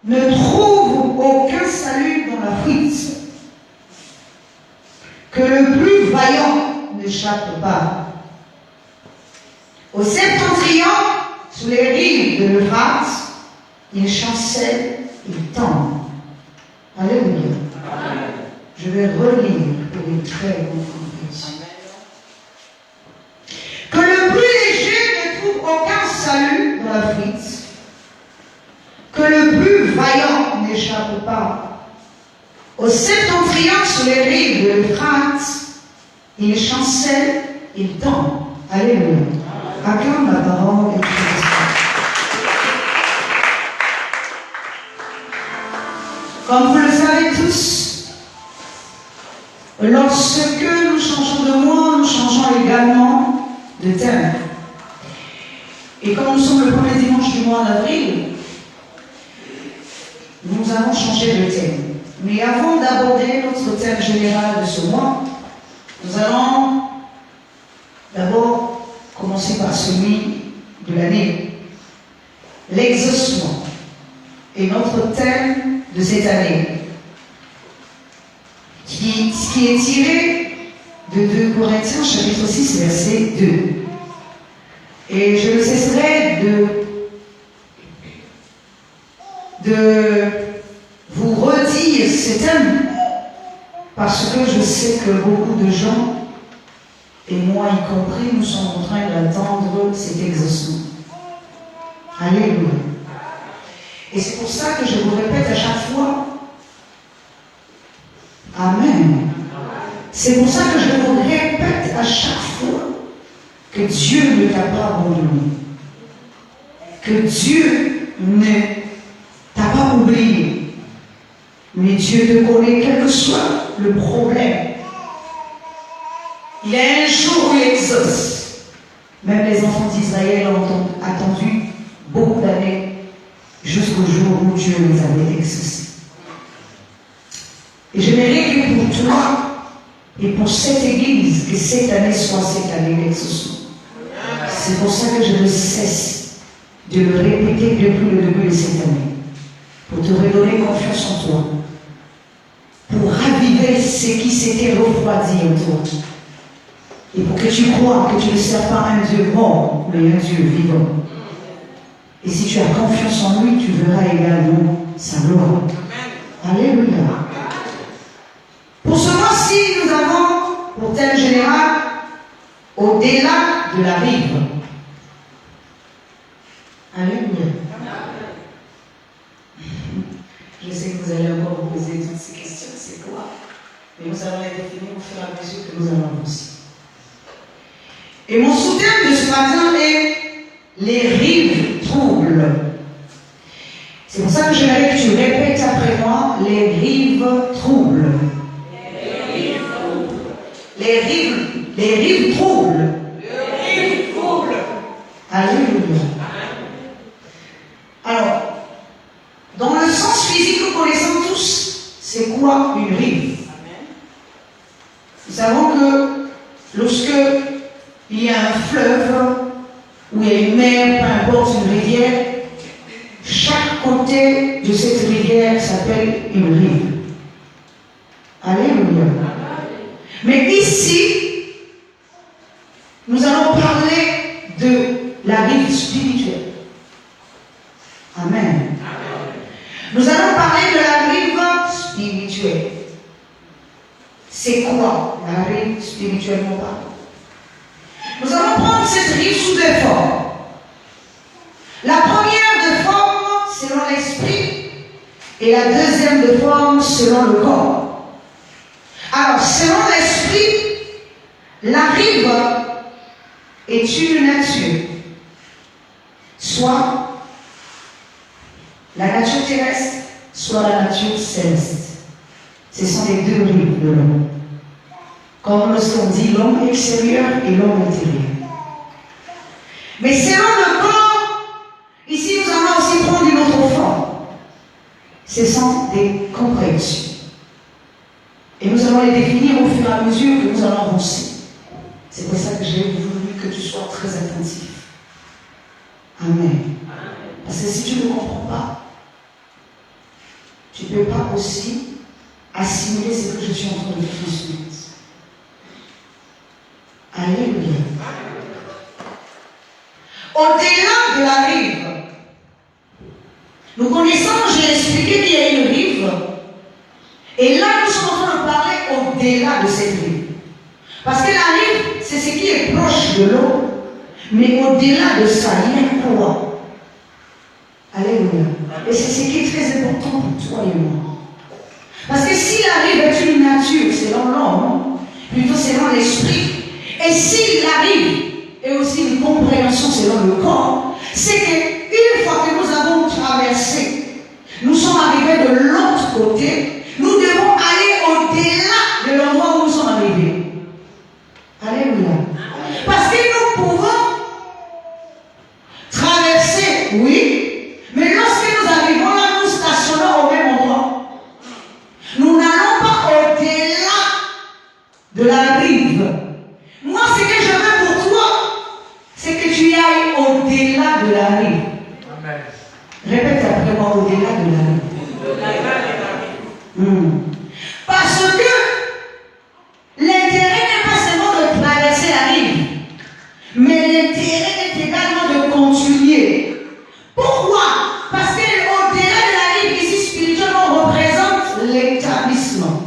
ne trouve aucun salut dans la fuite, que le plus vaillant n'échappe pas. Au septentrion, sous les rives de l'Euphrate, il chancelle, il tend. Alléluia. Je vais relire pour une très bonne compréhension. Que le plus léger ne trouve aucun salut dans la fuite, que le plus vaillant n'échappe pas. Au septentrion, sur les rives de l'Euphrate, il chancelle, il tend. Alléluia. Acclame la parole et Christ. Comme vous le savez tous, lorsque nous changeons de mois, nous changeons également de thème. Et comme nous sommes le premier dimanche du mois d'avril, nous allons changer de thème. Mais avant d'aborder notre thème général de ce mois, nous allons d'abord commencer par celui de l'année. L'exaucement est notre thème de cette année, qui est tiré de 2 Corinthiens chapitre 6 verset 2. Et je ne cesserai de vous redire ce thème parce que je sais que beaucoup de gens, et moi y compris, nous sommes en train d'attendre cet exaucement. Alléluia. Et c'est pour ça que je vous répète à chaque fois, Amen. C'est pour ça que je vous répète à chaque fois que Dieu ne t'a pas abandonné, que Dieu ne t'a pas oublié, mais Dieu te connaît quel que soit le problème. Il y a un jour où il exauce. Même les enfants d'Israël ont attendu beaucoup d'années jusqu'au jour où Dieu les avait exaucés. Et j'aimerais que pour toi et pour cette église, que cette année soit cette année d'exaucement. C'est pour ça que je ne cesse de le répéter depuis le début de cette année. Pour te redonner confiance en toi. Pour raviver ce qui s'était refroidi en toi. Et pour que tu crois que tu ne sers pas un Dieu mort, mais un Dieu vivant. Et si tu as confiance en lui, tu verras également sa gloire. Alléluia. Pour ce mois-ci, nous avons, pour thème général, au-delà de la rive. Alléluia. Je sais que vous allez encore vous poser toutes ces questions, c'est quoi? Mais nous allons les définir au fur et à mesure que nous allons avancer. Et mon sous-thème de ce matin est les rives troubles. C'est pour ça que j'aimerais que tu répètes après moi les rives troubles. Les rives troubles. Alléluia. Alors, dans le sens physique, nous connaissons tous, c'est quoi une rive? Nous savons que lorsque il y a un fleuve, ou il y a une mer, peu importe, une rivière, chaque côté de cette rivière s'appelle une rive. Alléluia. Mais ici, nous allons parler de la rive spirituelle. Amen. Nous allons parler de la rive spirituelle. C'est quoi la rive spirituellement parlant? Nous allons prendre cette rive sous 2 formes. La première de forme selon l'esprit et la deuxième de forme selon le corps. Alors, selon l'esprit, la rive est une nature. Soit la nature terrestre, soit la nature céleste. Ce sont les 2 rives de l'homme. Comme lorsqu'on dit l'homme extérieur et l'homme intérieur. Mais selon le corps, ici nous allons aussi prendre une autre forme. Ce sont des compréhensions. Et nous allons les définir au fur et à mesure que nous allons avancer. C'est pour ça que j'ai voulu que tu sois très attentif. Amen. Parce que si tu ne comprends pas, tu ne peux pas aussi assimiler ce que je suis en train de transmettre. Alléluia. Au-delà de la rive, nous connaissons, j'ai expliqué qu'il y a une rive, et là nous sommes en train de parler au-delà de cette rive. Parce que la rive, c'est ce qui est proche de l'eau, mais au-delà de ça, il y a quoi? Alléluia. Et c'est ce qui est très important pour toi et moi. Parce que si la rive est une nature, selon l'homme, plutôt selon l'esprit, et si la rive est aussi une compréhension selon le corps, c'est qu'une fois que nous avons traversé, nous sommes arrivés de l'autre côté, nous devons aller au-delà de l'endroit où nous sommes arrivés. Alléluia. Parce que nous pouvons traverser, oui, mais lorsque nous arrivons là, nous stationnons au même endroit. Nous n'allons pas au-delà de la rive. Moi, ce que je veux pour toi, c'est que tu ailles au-delà de la rive. Amen. Répète après moi, au-delà de la rive. Parce que l'intérêt n'est pas seulement de traverser la rive, mais l'intérêt est également de continuer. Pourquoi? Parce que au-delà de la rive, ici spirituellement, représente l'établissement,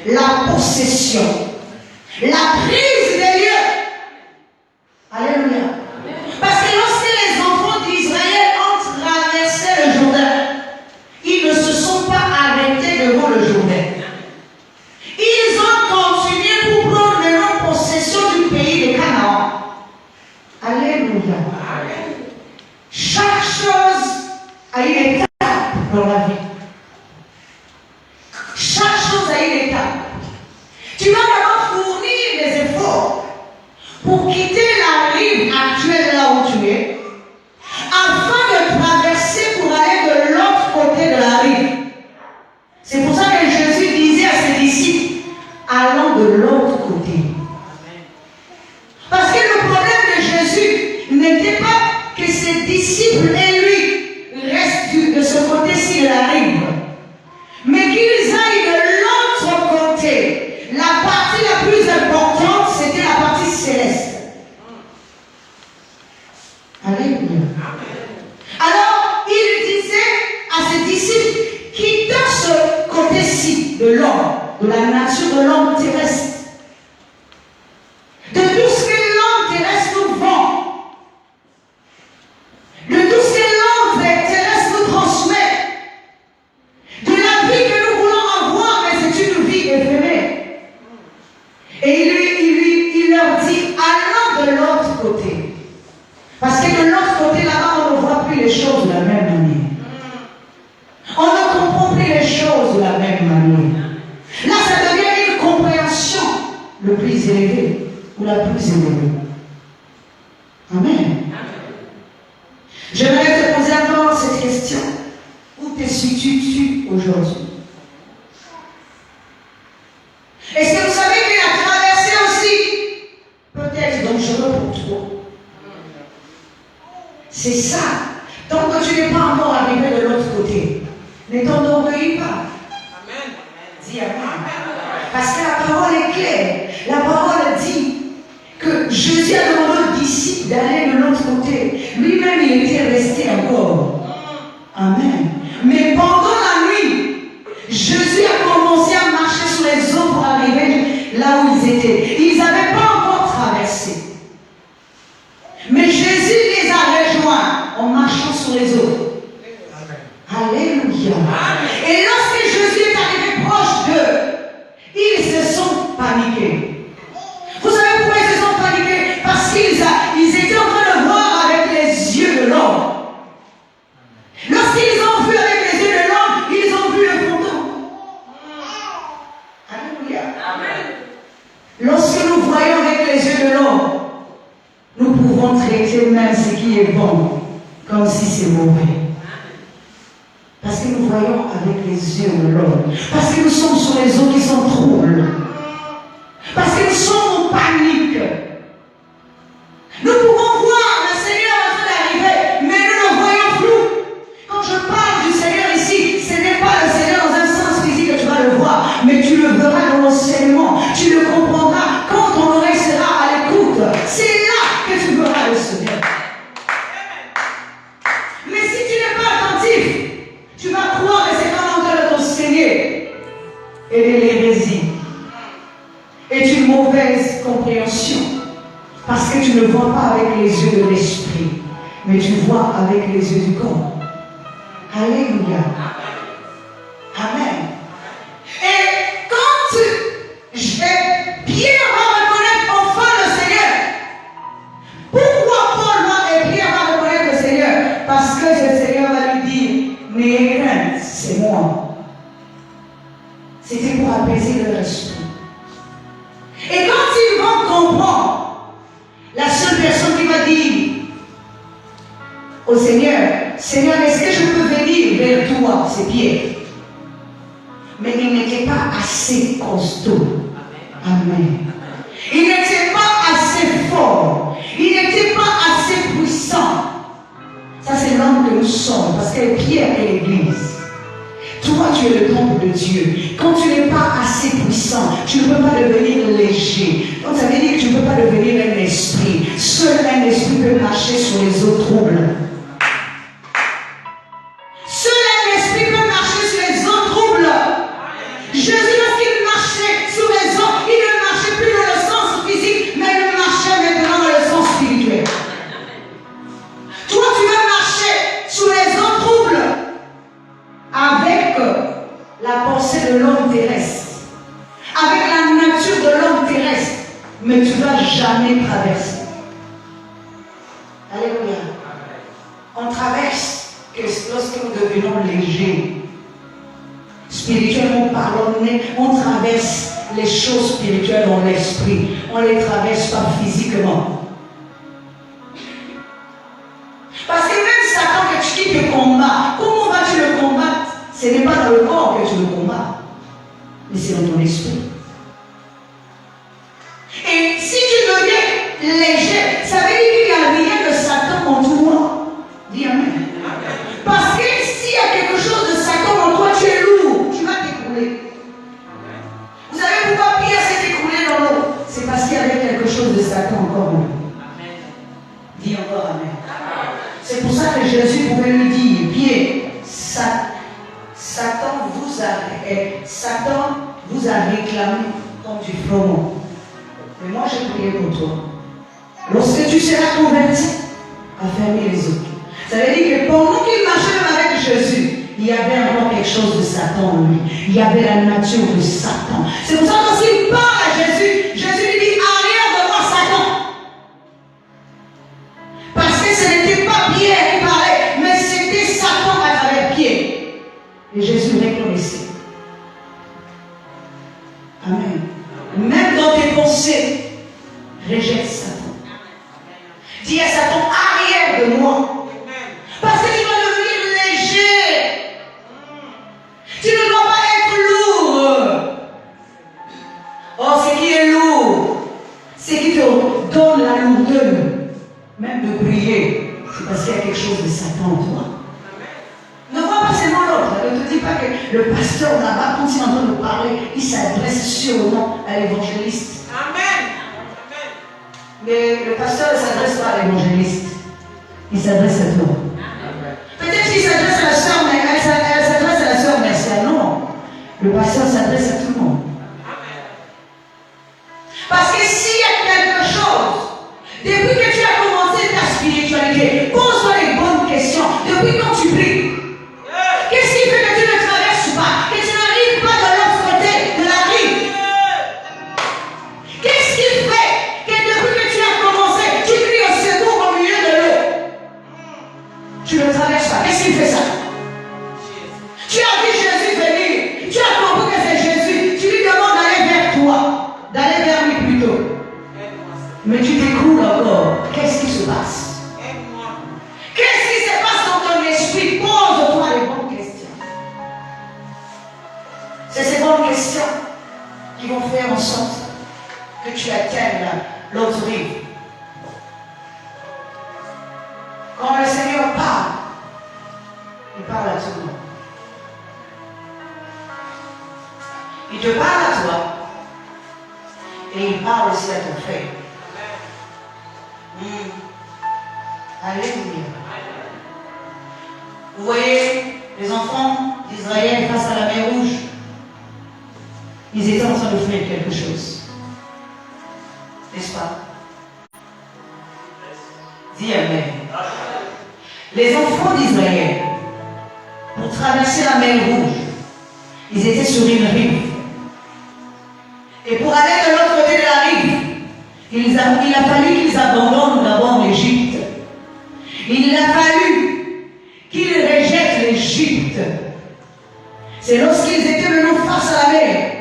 la possession, la prise des lieux. Alléluia. Parce que lorsque les enfants d'Israël ont traversé le Jourdain, ils ne se sont pas arrêtés devant le Jourdain. Ils ont continué pour prendre leur possession du pays de Canaan. Alléluia. Chaque chose a une étape dans la vie. Chaque chose a une étape. Tu vas d'abord fournir des efforts pour quitter la rive actuelle là où tu es, afin de traverser pour aller de l'autre côté de la rive. C'est pour ça que Jésus disait à ses disciples, allons de l'autre côté. Parce que le problème de Jésus n'était pas que ses disciples et lui restent de ce côté-ci de la rive, mais qu'ils aillent de l'autre côté. La partie la plus importante, c'était la partie céleste. Alléluia. Alors, il disait à ses disciples, quittant ce côté-ci de l'homme, de la nature de l'homme terrestre, de tout ce que l'homme terrestre nous vend, de tout ce que l'homme terrestre nous transmet, de la vie que nous voulons avoir, mais c'est une vie éphémère. Et il leur dit, allons de l'autre côté. Parce que de l'autre côté, là-bas, on ne voit plus les choses de la même manière. On ne comprend plus les choses de la même manière. Là, ça devient une compréhension le plus élevée ou la plus élevée. Amen. J'aimerais te poser encore cette question. Où te situes-tu aujourd'hui? Est-ce que vous savez que la traversée aussi peut être dangereux pour toi? C'est ça. Tant que tu n'es pas encore arrivé de l'autre côté, ne t'enorgueillis pas. Amen. Dis Amen. Parce que la parole est claire. La parole dit que Jésus a demandé aux disciples d'aller de l'autre côté. Lui-même, il était resté encore. Amen. Mais pendant la nuit, Jésus a commencé à marcher sur les eaux pour arriver là où ils étaient. Ils n'avaient pas encore traversé. Mais Jésus les a rejoints en marchant sur les eaux. Alléluia. Et lorsque Jésus est arrivé proche d'eux, ils se sont paniqués. Vous savez pourquoi ils se sont paniqués? Parce qu'ils étaient en train de voir avec les yeux de l'homme. Lorsqu'ils ont vu avec les yeux de l'homme, ils ont vu le fantôme. Alléluia. Lorsque nous voyons avec les yeux de l'homme, nous pouvons traiter même ce qui est bon comme si c'est mauvais. Parce que nous voyons avec les yeux de l'homme. Parce que nous sommes sur les eaux qui sont troubles. Parce que nous sommes en panique. Nous pouvons voir le Seigneur en train d'arriver, mais nous le voyons flou. Quand je parle du Seigneur ici, ce n'est pas tu ne vois pas avec les yeux de l'esprit, mais tu vois avec les yeux du corps. Alléluia. Amen. Et quand Pierre va reconnaître enfin le Seigneur, pourquoi Paul et Pierre va reconnaître le Seigneur? Parce que le Seigneur va lui dire, n'ayez crainte, c'est moi. C'était pour apaiser leur esprit. Et quand ils vont comprendre, la seule personne qui va dire au Seigneur, Seigneur, est-ce que je peux venir vers toi? C'est Pierre. Mais il n'était pas assez costaud. Amen. Il n'était pas assez fort. Il n'était pas assez puissant. Ça, c'est l'homme que nous sommes. Parce que Pierre est l'Église. Toi, tu es le temple de Dieu. Quand tu n'es pas assez puissant, tu ne peux pas devenir léger. Donc, ça veut dire que tu ne peux pas devenir un esprit. Seul un esprit peut marcher sur les eaux troubles. Seul un esprit peut marcher sur les eaux troubles. Jésus, lorsqu'il marchait sur les eaux, il ne marchait plus dans le sens physique, mais il marchait maintenant dans le sens spirituel. Toi, tu veux marcher sur les eaux troubles avec la pensée de l'homme terrestre, avec la nature de l'homme terrestre, mais tu ne vas jamais traverser. Alléluia. On traverse que lorsque nous devenons légers. Spirituellement parlant, on traverse les choses spirituelles dans l'esprit. On ne les traverse pas physiquement. Parce que même Satan, que tu quittes le combat, comment vas-tu le combattre? Ce n'est pas dans le corps que tu le combats, mais c'est dans ton esprit. Et si tu deviens léger, ça veut dire qu'il n'y a rien de Satan en toi. Dis Amen. Parce que s'il y a quelque chose de Satan en toi, tu es lourd, tu vas t'écrouler. Vous savez pourquoi Pierre s'est écroulé dans l'eau? C'est parce qu'il y avait quelque chose de Satan encore en lui. Dis encore Amen. C'est pour ça que Jésus pouvait lui dire, Pierre, Satan vous a réclamé comme du froment. Mais moi, j'ai prié pour toi. Lorsque tu seras converti, à fermer les autres. Ça veut dire que pendant qu'il marchait même avec Jésus, il y avait encore quelque chose de Satan en lui. Il y avait la nature de Satan. C'est pour ça que lorsqu'il parle à Jésus, Jésus lui dit, arrière de moi, Satan. Parce que ce n'était pas Pierre qui parlait, mais c'était Satan à travers Pierre. Et Jésus reconnaissait. Amen. Même dans tes pensées, rejette Satan. Dis à Satan, arrière de moi. Parce que tu vas devenir léger. Tu ne dois pas être lourd. Oh, ce qui est lourd, c'est qui te donne la lourdeur, même de prier, c'est parce qu'il y a quelque chose de Satan en toi. Ne vois pas seulement l'autre. Ne te dis pas que le pasteur là-bas, quand il est en train de parler, il s'adresse sûrement à l'évangéliste. Amen. Mais le pasteur ne s'adresse pas à l'évangéliste. Il s'adresse à toi. Peut-être qu'il s'adresse à la sœur, mais elle s'adresse à la sœur Merciale. Non. Le pasteur s'adresse à tout le monde. Parce que s'il y a quelque chose, depuis que tu as commencé ta spiritualité, pose-toi les bonnes questions. Depuis quand tu pries, qu'est-ce qui fait que tu ne traverses pas, que tu n'arrives pas de l'autre côté de la rive? Qu'est-ce qui fait que depuis que tu as commencé, tu cries au secours au milieu de l'eau? Tu ne traverses pas. Qu'est-ce qui fait ça? Tu as vu Jésus venir. Tu as compris que c'est Jésus. Tu lui demandes d'aller vers toi. D'aller vers lui plutôt. Mais tu t'écroules encore. Qu'est-ce qui se passe? Qu'est-ce qui se passe dans ton esprit? Pose-toi les bonnes questions. C'est ces bonnes questions qui vont faire en sorte que tu atteignes l'autre rive. Quand le Seigneur parle, il parle à tout le monde. Il te parle à toi et il parle aussi à ton frère. Alléluia. Vous voyez les enfants d'Israël face à la mer Rouge. Ils étaient en train de faire quelque chose. N'est-ce pas? Dis Amen. Les enfants d'Israël, pour traverser la mer Rouge, ils étaient sur une rive. Et pour aller de l'autre côté de la rive, il a fallu qu'ils abandonnent d'abord l'Égypte. Il a fallu qu'ils rejettent l'Égypte. C'est lorsqu'ils étaient venus face à la mer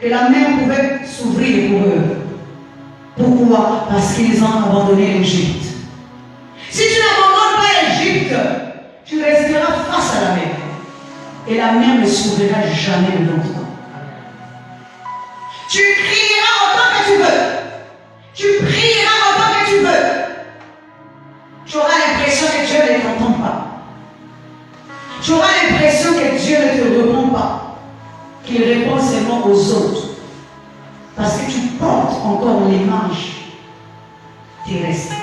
que la mer pouvait s'ouvrir pour eux. Pourquoi? Parce qu'ils ont abandonné l'Égypte. Si tu n'abandonnes pas l'Égypte, tu resteras face à la mer. Et la mer ne s'ouvrira jamais devant toi. Tu crieras autant que tu veux. Tu prieras autant que tu veux. Tu auras l'impression que Dieu ne t'entend pas. Tu auras l'impression que Dieu ne te répond pas. Qu'il répond seulement aux autres. Parce que tu portes encore l'image terrestre.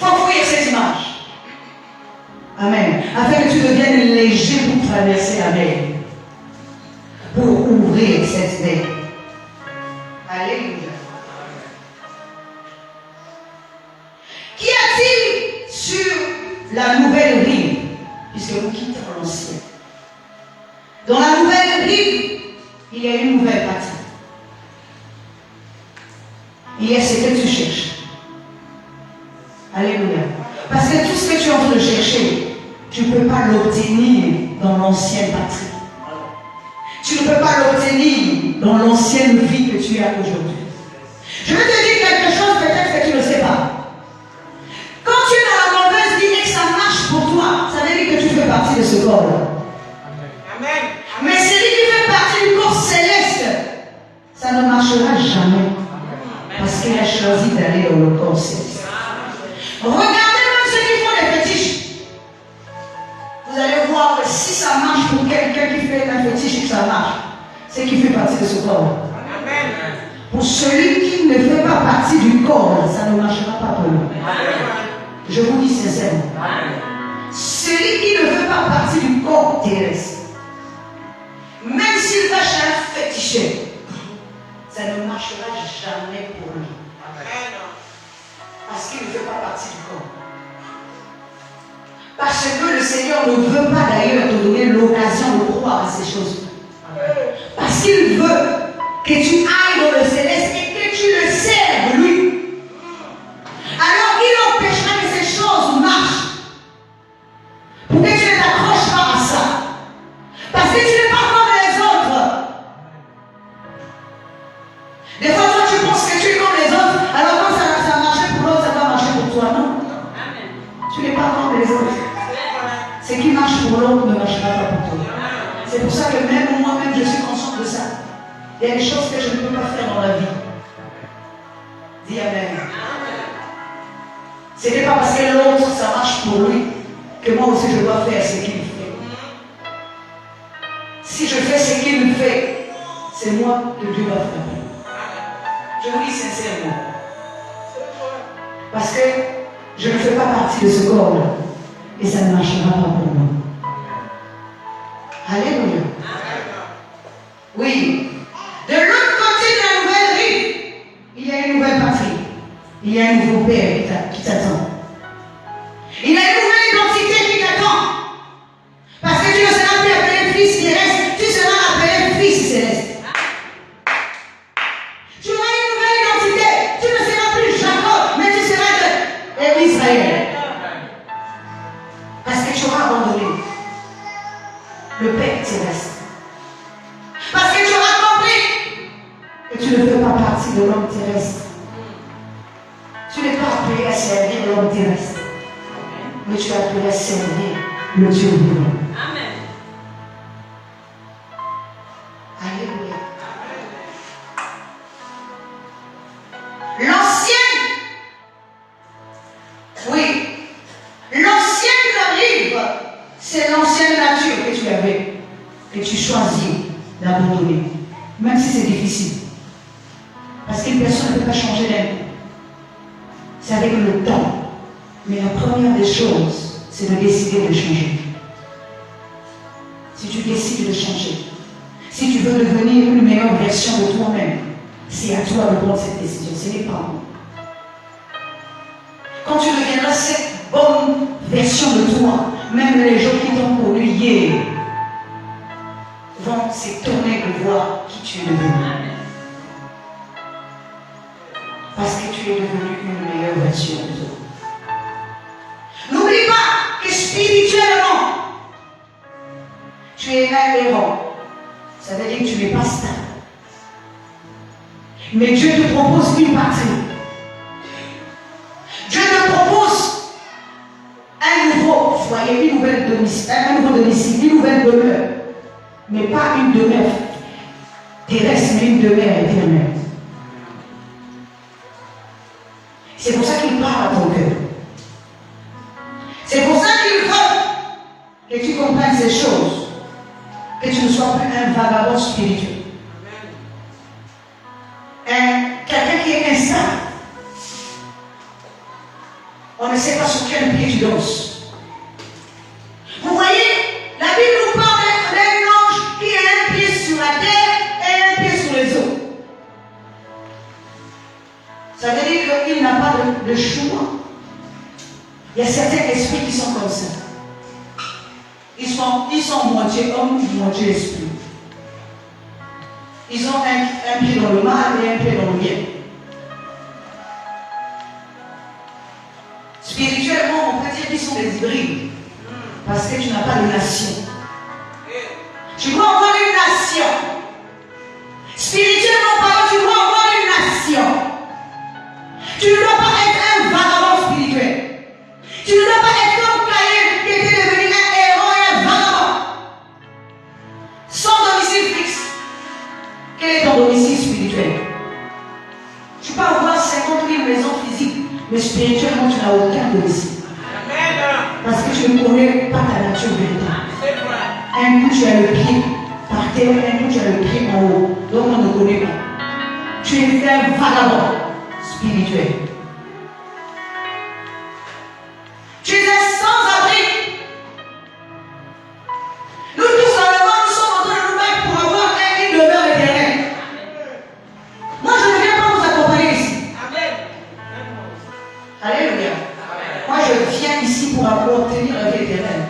Il faut fuir cette image. Amen. Afin que tu deviennes léger pour traverser la mer. Pour ouvrir cette mer. Alléluia. Qu'y a-t-il sur la nouvelle rive, puisque vous quittez l'ancien? Dans la nouvelle rive, il y a une nouvelle partie. Il y a ce que tu cherches. Alléluia. Parce que tout ce que tu es en train de chercher, tu ne peux pas l'obtenir dans l'ancienne patrie. Tu ne peux pas l'obtenir dans l'ancienne vie que tu as aujourd'hui. Je vais te dire quelque chose peut-être que tu ne sais pas. Quand tu es dans la mauvaise vie et que ça marche pour toi, ça veut dire que tu fais partie de ce corps-là. Amen. Mais celui qui fait partie du corps céleste, ça ne marchera jamais. Parce qu'il a choisi d'aller dans le corps céleste. Regardez même ceux qui font des fétiches. Vous allez voir que si ça marche pour quelqu'un qui fait un fétiche et que ça marche, c'est qu'il fait partie de ce corps. Amen. Pour celui qui ne fait pas partie du corps, ça ne marchera pas pour lui. Je vous dis sincèrement. Celui qui ne fait pas partie du corps terrestre, même s'il va chez un féticheur, ça ne marchera jamais pour lui. Parce qu'il ne fait pas partie du corps. Parce que le Seigneur ne veut pas d'ailleurs te donner l'occasion de croire à ces choses. Parce qu'il veut que tu ailles dans le céleste et que tu le serves lui. Alors il empêchera que ces choses marchent. Pour que tu ne t'accroches pas à ça. Parce que tu n'es pas comme les autres. Des fois, toi, tu penses que tu es comme les autres. Alors quand ça marche pour l'autre, ça va marcher pour toi, non? Tu n'es pas comme les autres. Ce qui marche pour l'autre ne marchera pas pour toi. C'est pour ça que même moi-même, je suis consciente de ça. Il y a des choses que je ne peux pas faire dans la vie. Dis Amen. Ce n'est pas parce que l'autre, ça marche pour lui, que moi aussi je dois faire ce qu'il fait. Si je fais ce qu'il fait, c'est moi que Dieu va faire. Je vous dis sincèrement. Parce que je ne fais pas partie de ce corps-là. Et ça ne marchera pas pour moi. Alléluia. Oui. De l'autre côté de la nouvelle rive, il y a une nouvelle patrie. Il y a un nouveau père qui t'attend. Il y a une nouvelle identité qui t'attend. Parce que tu ne seras plus appelé fils terrestre, tu seras appelé fils céleste. Tu auras une nouvelle identité. Tu ne seras plus Jacob, mais tu seras de Israël. Parce que tu auras abandonné le Père terrestre. Parce que tu auras compris que tu ne fais pas partie de l'homme terrestre. Tu n'es pas appelé à servir l'homme terrestre. Mais tu es appelé à servir le Dieu vivant. Amen. Alléluia. L'ancienne, oui, l'ancienne rive, c'est l'ancienne nature que tu avais, que tu choisis d'abandonner, même si c'est difficile. Parce qu'une personne ne peut pas changer d'elle. C'est avec le temps. Mais la première des choses, c'est de décider de changer. Si tu décides de changer, si tu veux devenir une meilleure version de toi-même, c'est à toi de prendre cette décision. Ce n'est pas moi. Quand tu deviendras cette bonne version de toi, même les gens qui t'ont connu hier vont s'étonner de voir qui tu es devenu. Parce que tu es devenu une meilleure version de toi. N'oublie pas que spirituellement, tu es un héros. Ça veut dire que tu n'es pas stable. Mais Dieu te propose une patrie. Dieu te propose un nouveau foyer, une nouvelle domicile, un nouveau domicile, une nouvelle demeure. Mais pas une demeure terrestre, mais une demeure éternelle. C'est pour ça qu'il parle à ton cœur. C'est pour ça qu'il veut que tu comprennes ces choses. Que tu ne sois plus un vagabond spirituel. Quelqu'un qui est instable. On ne sait pas sur quel pied tu danses. Vous voyez, la Bible nous parle d'un ange qui a un pied sur la terre et un pied sur les eaux. Ça veut dire qu'il n'a pas de choix. Il y a certains esprits qui sont comme ça. Ils sont moitié homme, moitié esprit. Ils ont un pied dans le mal et un pied dans le bien. Spirituellement, on peut dire qu'ils sont des hybrides. Parce que tu n'as pas de nation. Tu dois avoir une nation. Spirituellement parlant, tu dois avoir une nation. Tu ne dois pas être un vagabond spirituel. Tu ne dois pas être comme Caïn qui était devenu un héros et un vagabond. Sans domicile fixe. Quel est ton domicile spirituel? Tu peux avoir 50 000 maisons physiques, mais spirituellement, tu n'as aucun domicile. Parce que tu ne connais pas ta nature véritable. Un coup, tu as le pied par terre, un coup, tu as le pied en haut. Donc, on ne connaît pas. Tu es un vagabond spirituel. Tu es un sans-abri. Nous tous, dans le monde, nous sommes en train de nous battre pour avoir une demeure éternelle. Moi, je ne viens pas vous accompagner ici. Alléluia. Moi, je viens ici pour obtenir la vie éternelle.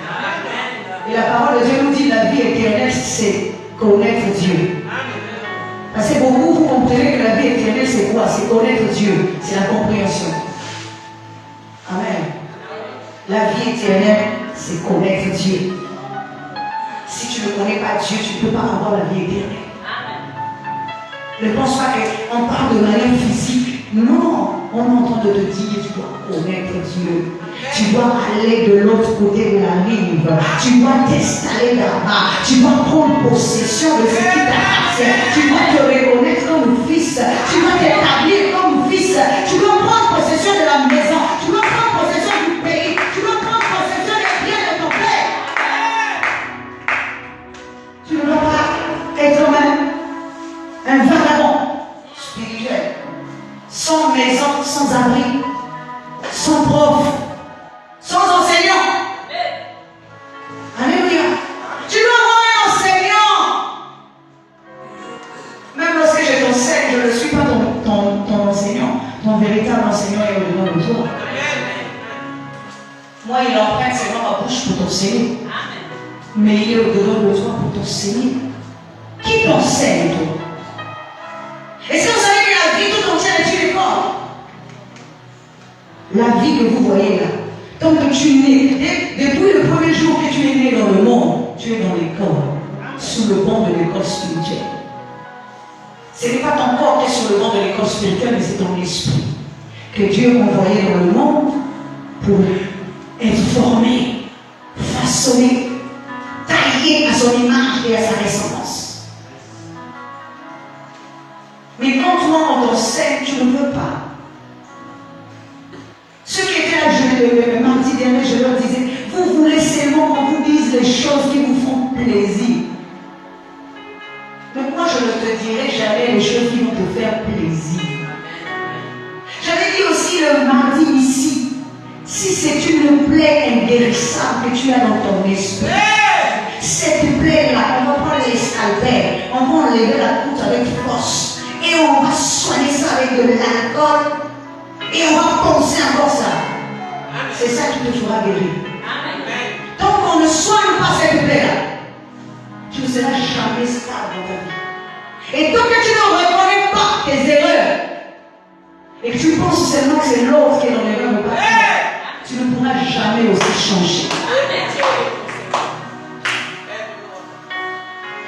Et la parole de Dieu nous dit la vie éternelle, c'est connaître Dieu. Parce que beaucoup, vous comprenez que la vie éternelle, c'est quoi? C'est connaître Dieu. C'est la compréhension. Amen. La vie éternelle, c'est connaître Dieu. Si tu ne connais pas Dieu, tu ne peux pas avoir la vie éternelle. Ne pense pas qu'on parle de manière physique. Non, on est en train de te dire, tu dois connaître Dieu. Tu dois aller de l'autre côté de la rive. Tu dois t'installer là-bas. Tu dois prendre possession de ce qui t'appartient. Tu dois te reconnaître comme fils. Tu dois t'établir comme fils. Tu dois prendre possession de la maison. Tu dois prendre possession du pays. Tu dois prendre possession des biens de ton père. Tu ne dois pas être même un vagabond spirituel. Sans maison, sans abri, sans prof, sans enseignant. Alléluia. Tu dois avoir un enseignant. Même lorsque je t'enseigne, je ne suis pas ton enseignant. Ton véritable enseignant est au-dedans de toi. Moi, il emprunte seulement ma bouche pour t'enseigner. Mais il est au-dedans de toi pour t'enseigner. Qui t'enseigne, toi? Et si vous savez que la vie tout entière est une école, la vie que vous voyez là, tant que tu nais, depuis le premier jour que tu es né dans le monde, tu es dans l'école, sous le banc de l'école spirituelle. Ce n'est pas ton corps qui est sur le banc de l'école spirituelle, mais c'est ton esprit que Dieu a envoyé dans le monde pour être formé, façonné, taillé à son image et à sa ressemblance. Mais quand toi on t'enseigne, tu ne peux pas. Ceux qui étaient là le mardi dernier, je leur disais, vous voulez seulement qu'on vous dise les choses qui vous font plaisir. Mais moi je ne te dirai jamais les choses qui vont te faire plaisir. J'avais dit aussi le mardi ici, si c'est une plaie inguérissable que tu as dans ton esprit, cette plaie-là, on va prendre les scalpels, on va enlever la croûte avec force. Et on va soigner ça avec de l'alcool. Et on va penser encore ça. c'est ça qui te fera guérir. Tant qu'on ne soigne pas cette plaie-là, tu ne seras jamais stable dans ta vie. Et tant que tu ne reconnais pas tes erreurs, et que tu penses seulement que c'est l'autre qui est dans l'erreur ou pas, tu ne pourras jamais aussi changer.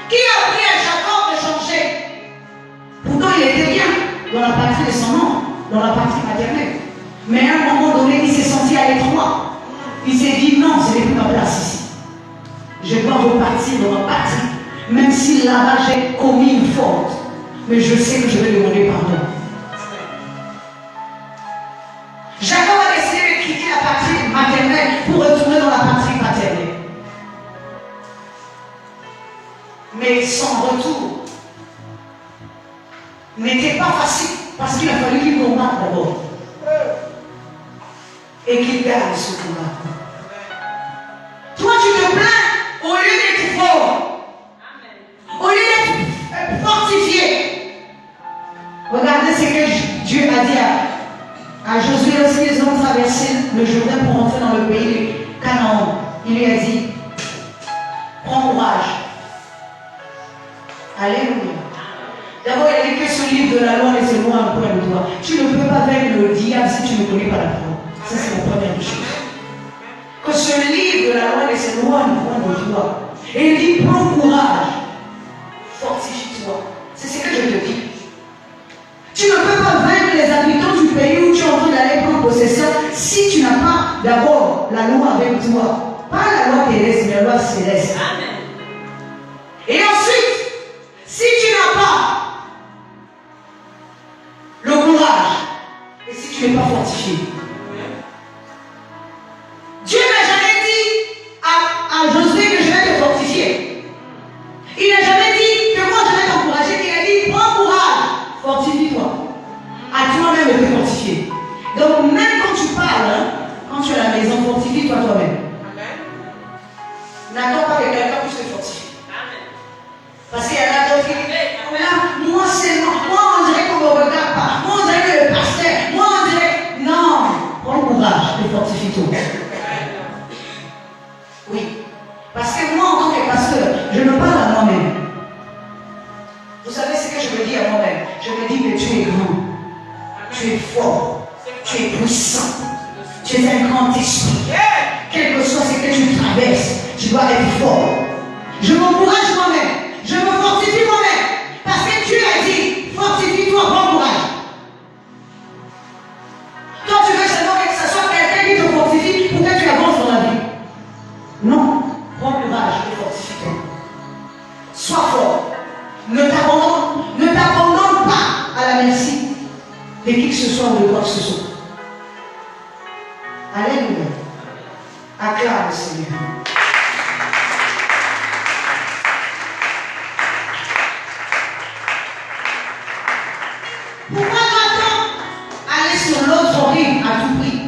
Qui a pris à Jacob de changer? Pourtant il était bien dans la patrie de son nom, dans la patrie maternelle. Mais à un moment donné, il s'est senti à l'étroit. Il s'est dit non, ce n'est plus ma place ici. Je dois repartir dans ma patrie. Même si là-bas j'ai commis une faute. Mais je sais que je vais demander pardon. Jacob a décidé de quitter la patrie maternelle pour retourner dans la patrie paternelle. Mais son retour n'était pas facile parce qu'il a fallu qu'il combatte d'abord. Et qu'il gagne ce combat. Toi, tu te plains au lieu d'être fort, au lieu d'être fortifié. Regardez ce que Dieu a dit à Josué lorsqu'ils ont traversé le Jourdain pour entrer dans le pays de Canaan. Il lui a dit, prends courage. Alléluia. D'abord, il a dit que ce livre de la loi laisse loin un point de toi. Tu ne peux pas vaincre le diable si tu ne connais pas la parole. Ça, c'est la première des choses. Que ce livre de la loi laisse loin un point de toi. Et il dit, prends courage. Fortifie-toi. C'est ce que je te dis. Tu ne peux pas vaincre les habitants du pays où tu es en train d'aller prendre possession si tu n'as pas d'abord la loi avec toi. Pas la loi terrestre, mais la loi céleste. Amen. Et ensuite, si tu n'as pas le courage, et si tu n'es pas fortifié, Dieu n'a jamais dit à Josué que je vais te fortifier. Il n'a jamais dit que moi je vais t'encourager. Il a dit prends courage, fortifie-toi. À toi-même de te fortifier. Donc même quand tu parles, quand tu es à la maison, fortifie-toi toi-même. N'attends pas que quelqu'un puisse te fortifier. Parce qu'il y en a d'autres qui disent, moi seulement, moi on dirait qu'on ne me regarde pas, moi on dirait que le pasteur, moi on dirait. Non, prends courage et fortifie-toi. Oui. Parce que moi en tant que pasteur, je me parle à moi-même. Vous savez ce que je me dis à moi-même? Je me dis que tu es grand, tu es fort, tu es puissant, tu es un grand esprit. Quel que soit ce que tu traverses, tu dois être fort. Je m'encourage moi-même. Je me fortifie moi-même. Parce que Dieu a dit, fortifie-toi, prends courage. Toi, tu veux seulement que ce soit quelqu'un qui te fortifie pour que tu avances dans la vie. Non. Prends courage et fortifie-toi. Sois fort. Ne t'abandonne pas à la merci de qui que ce soit ou de quoi que ce soit. Alléluia. Acclame le Seigneur. Pourquoi doit-on aller sur l'autre rive à tout prix?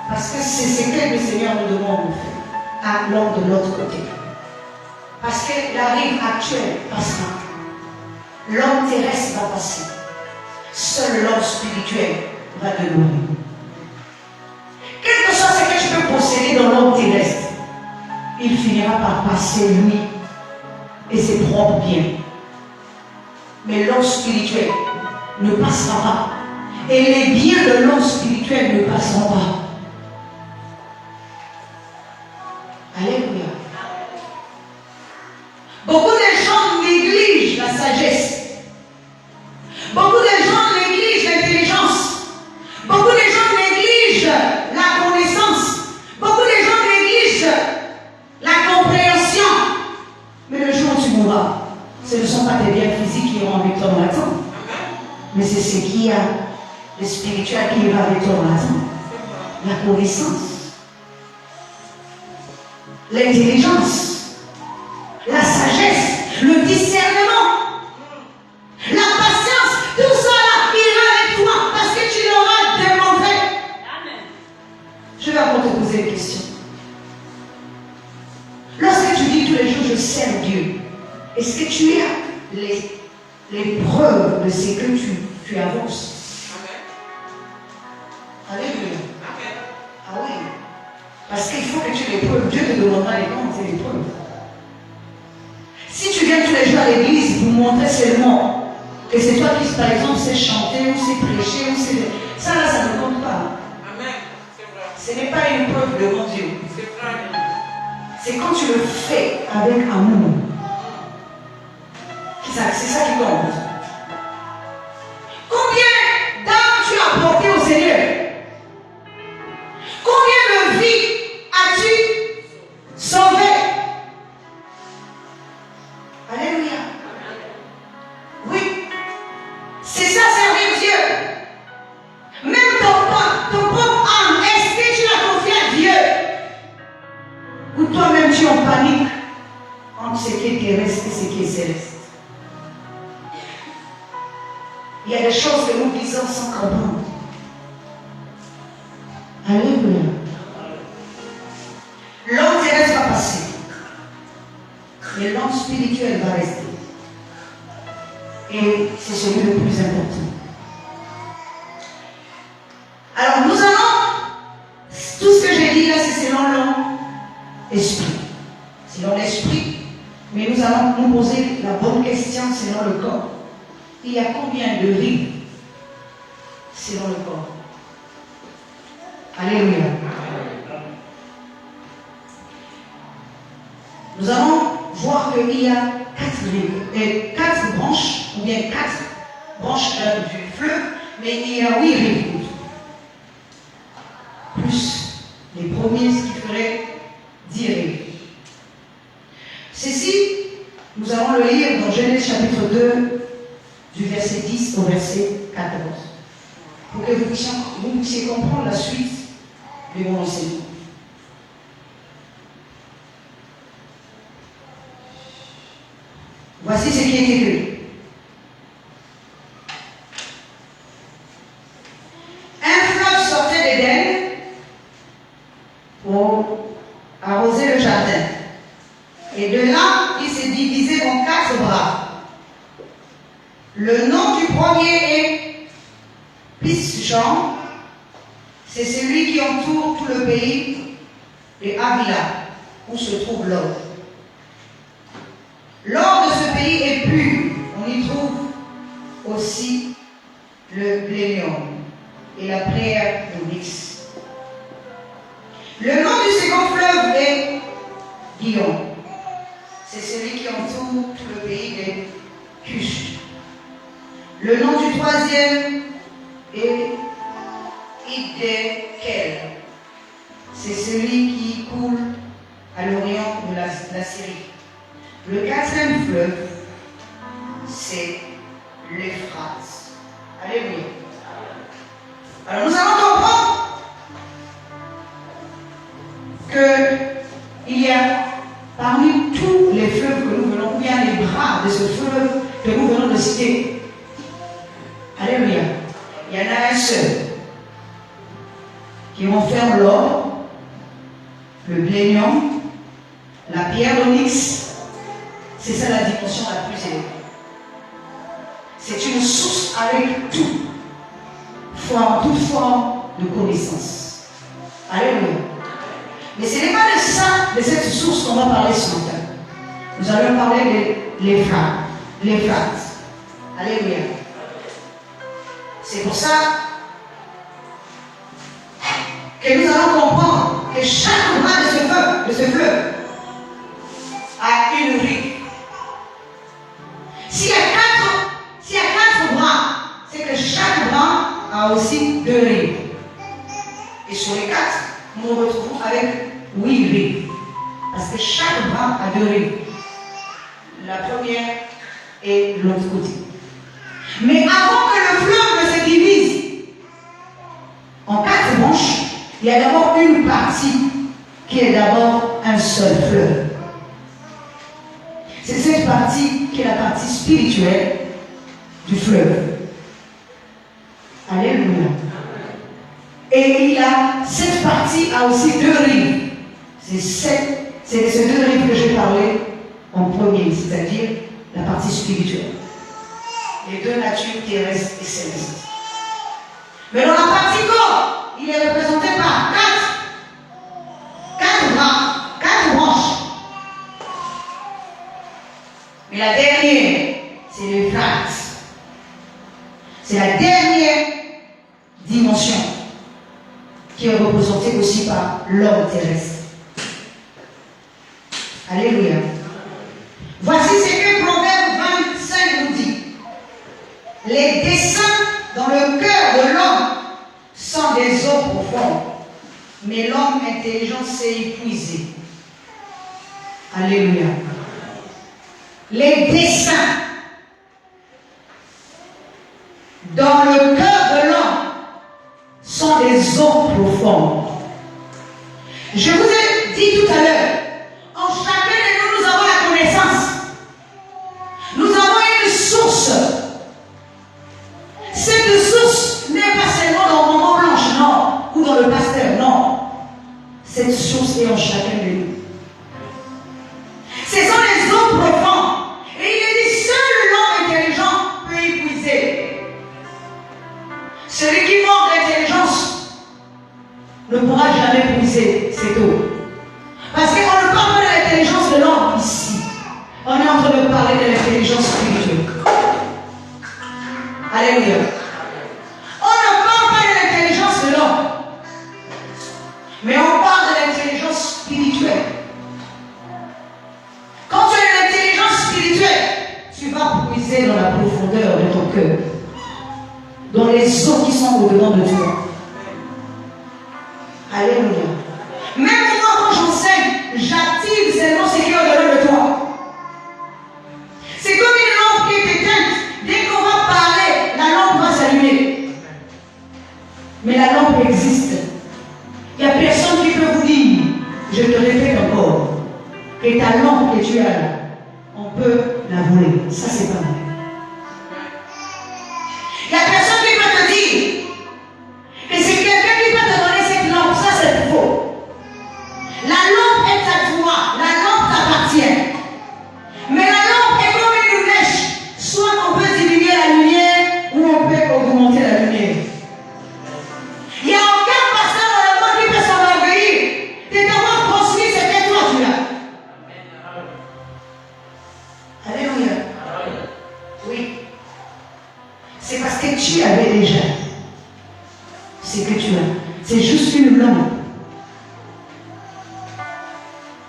Parce que c'est ce que le Seigneur nous demande de faire à l'homme de l'autre côté. Parce que la rive actuelle passera. L'homme terrestre va passer. Seul l'homme spirituel va demeurer. Quel que soit ce que tu peux posséder dans l'homme terrestre, il finira par passer lui et ses propres biens. Mais l'homme spirituel ne passera pas. Et les biens de l'homme spirituel ne passeront pas. Alléluia. Beaucoup de gens négligent la sagesse. Beaucoup de gens négligent l'intelligence. Beaucoup de gens négligent la connaissance. Beaucoup de gens négligent la compréhension. Mais le jour où tu mourras, ce ne sont pas tes biens physiques qui iront avec toi dans la tombe. Mais c'est ce qui a le spirituel qui va avec toi dans la tombe. La connaissance. L'intelligence. La sagesse. Le discernement. La patience. Tout ça là ira avec toi parce que tu l'auras démontré. Amen. Je vais encore te poser une question. Lorsque tu dis tous les jours je sers Dieu, est-ce que tu as les preuves de ce que tu avances? Amen. Alléluia. Amen. Ah oui. qu'il faut que tu l'éprouves. Dieu te demandera les comptes, c'est l'épreuve. Si tu viens tous les jours à l'église pour montrer seulement que c'est toi qui, par exemple, sais chanter ou sais prêcher, ou sais... ça là, ça ne compte pas. Amen. C'est vrai. Ce n'est pas une preuve devant Dieu. C'est vrai. C'est quand tu le fais avec amour. C'est ça qui compte. Combien d'âmes tu as apporté au Seigneur? Combien de vies as-tu sauvées? Alléluia. Oui. C'est ça, servir Dieu. Même ton propre âme, est-ce que tu l'as confié à Dieu? Ou toi-même tu es en panique entre ce qui est terrestre et ce qui est céleste? Il y a des choses que nous disons sans comprendre. Alléluia. L'homme terrestre va passer. Mais l'homme spirituel va rester. Et c'est celui le plus important. Alors nous allons, tout ce que j'ai dit là, c'est selon l'esprit. Selon l'esprit. Mais nous allons nous poser la bonne question selon le corps. Il y a combien de rives selon le corps? Alléluia. Nous allons voir qu'il y a 4 rives, et 4 branches, ou bien 4 branches du fleuve, mais il y a 8 rives. Plus les premiers, ce qui ferait 10 rives. Ceci, nous allons le lire dans Genèse chapitre 2, du verset 10 au verset 14, pour que vous puissiez comprendre la suite de mon enseignement. Voici ce qui est écrit. Un fleuve sortait d'Éden pour arroser le jardin. Et de là, il s'est divisé en 4 bras. Le nom du premier est Pisjon. C'est celui qui entoure tout le pays de Havila, où se trouve l'or. L'or de ce pays est pur. On y trouve aussi le blénium et la pierre d'onyx. Le nom du second fleuve est Guillaume. C'est celui qui entoure tout le pays de Cush. Le nom du troisième est Idékel. C'est celui qui coule à l'orient de la Syrie. Le 4e fleuve, c'est l'Euphrate. Alléluia. Alors nous allons comprendre qu'il y a parmi tous les fleuves que nous venons, ou bien les bras de ce fleuve que nous venons de citer. Alléluia. Il y en a un seul qui renferme l'or, le blénium, la pierre d'onyx. C'est ça la dimension la plus élevée. C'est une source avec toute forme de connaissance. Alléluia. Mais ce n'est pas de ça, de cette source qu'on va parler ce matin. Nous allons parler de l'Euphrate. Alléluia. C'est pour ça que nous allons comprendre que chaque bras de ce fleuve a une rive. S'il y a quatre bras, c'est que chaque bras a aussi 2 rives. Et sur les 4, nous nous retrouvons avec 8 rives. Parce que chaque bras a 2 rives. La première et l'autre côté. Mais avant que le fleuve ne se divise en 4 branches, il y a d'abord une partie qui est d'abord un seul fleuve. C'est cette partie qui est la partie spirituelle du fleuve. Alléluia. Et cette partie a aussi 2 rives. C'est de ces 2 rives que j'ai parlé en premier, c'est-à-dire la partie spirituelle. Les 2 natures terrestres et célestes. Mais dans la partie corps, il est représenté par 4 Mais la dernière, c'est l'Euphrate. C'est la dernière dimension qui est représentée aussi par l'homme terrestre. Alléluia. Voici ce que Proverbe 25 nous dit. Les desseins dans le cœur de l'homme sont des eaux profondes, mais l'homme intelligent s'est épuisé. Alléluia. Les desseins dans le cœur de l'homme sont des eaux profondes. Je vous ai dit tout à l'heure, en chacun de nous, nous avons la connaissance. Nous avons une source. Cette source n'est pas seulement dans le moment blanche, non, ou dans le pasteur, non. Cette source est en chacun de nous. Ce sont les eaux profondes. Et il est dit, seul l'homme intelligent peut épuiser. Celui qui manque d'intelligence ne pourra jamais puiser cette eau. Parce qu'on ne parle pas de l'intelligence de l'homme ici. On est en train de parler de l'intelligence spirituelle. Alléluia. On ne parle pas de l'intelligence de l'homme. Mais on parle de l'intelligence spirituelle. Quand tu as une intelligence spirituelle, tu vas puiser dans la profondeur de ton cœur. Dans les eaux qui sont au-dedans de toi. Alléluia. Même moi, quand j'enseigne, j'active seulement ce qui est au-delà de toi. C'est comme une lampe qui est éteinte. Dès qu'on va parler, la lampe va s'allumer. Mais la lampe existe. Il n'y a personne qui peut vous dire, je te répète encore, que ta lampe que tu as là, on peut la voler. Ça, c'est pas vrai. Il n'y a personne qui peut te dire que c'est quelqu'un qui peut te donner cette lampe. Ça, c'est faux. La lampe est à toi. La lampe t'appartient. Mais la lampe est comme une mèche. Soit on peut diminuer la lumière ou on peut augmenter la lumière. Il n'y a aucun pasteur dans le monde qui peut s'enorgueillir de t'avoir construit ce que toi tu as. Alléluia. Oui. C'est parce que tu avais déjà ce que tu as. C'est juste une lampe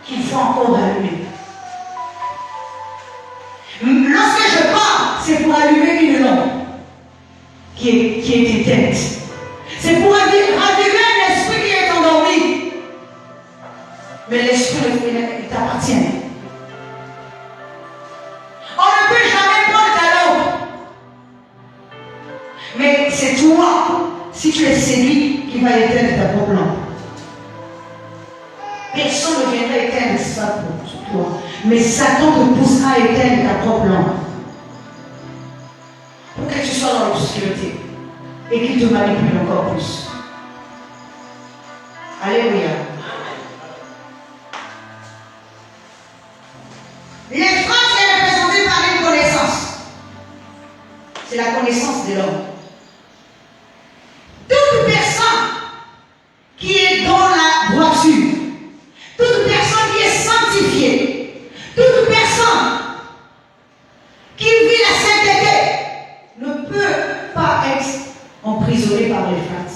qu'il faut encore allumer. Lorsque je parle, c'est pour allumer une lampe qui est éteinte. C'est pour raviver un esprit qui est endormi. Mais l'esprit il t'appartient. On ne peut jamais prendre ta lampe. Mais c'est toi, si tu es séduit, qui va éteindre ta propre lampe. Personne ne viendra éteindre ça pour toi. Mais Satan te poussera à éteindre ta propre lampe. Pour que tu sois dans l'obscurité. Et qu'il te manipule encore plus. Alléluia. L'Euphrate est représentée par une connaissance. C'est la connaissance de l'homme. Toute personne qui est dans la droiture, toute personne qui est sanctifiée, toute personne qui vit la sainteté ne peut pas être emprisonnée par l'Euphrate.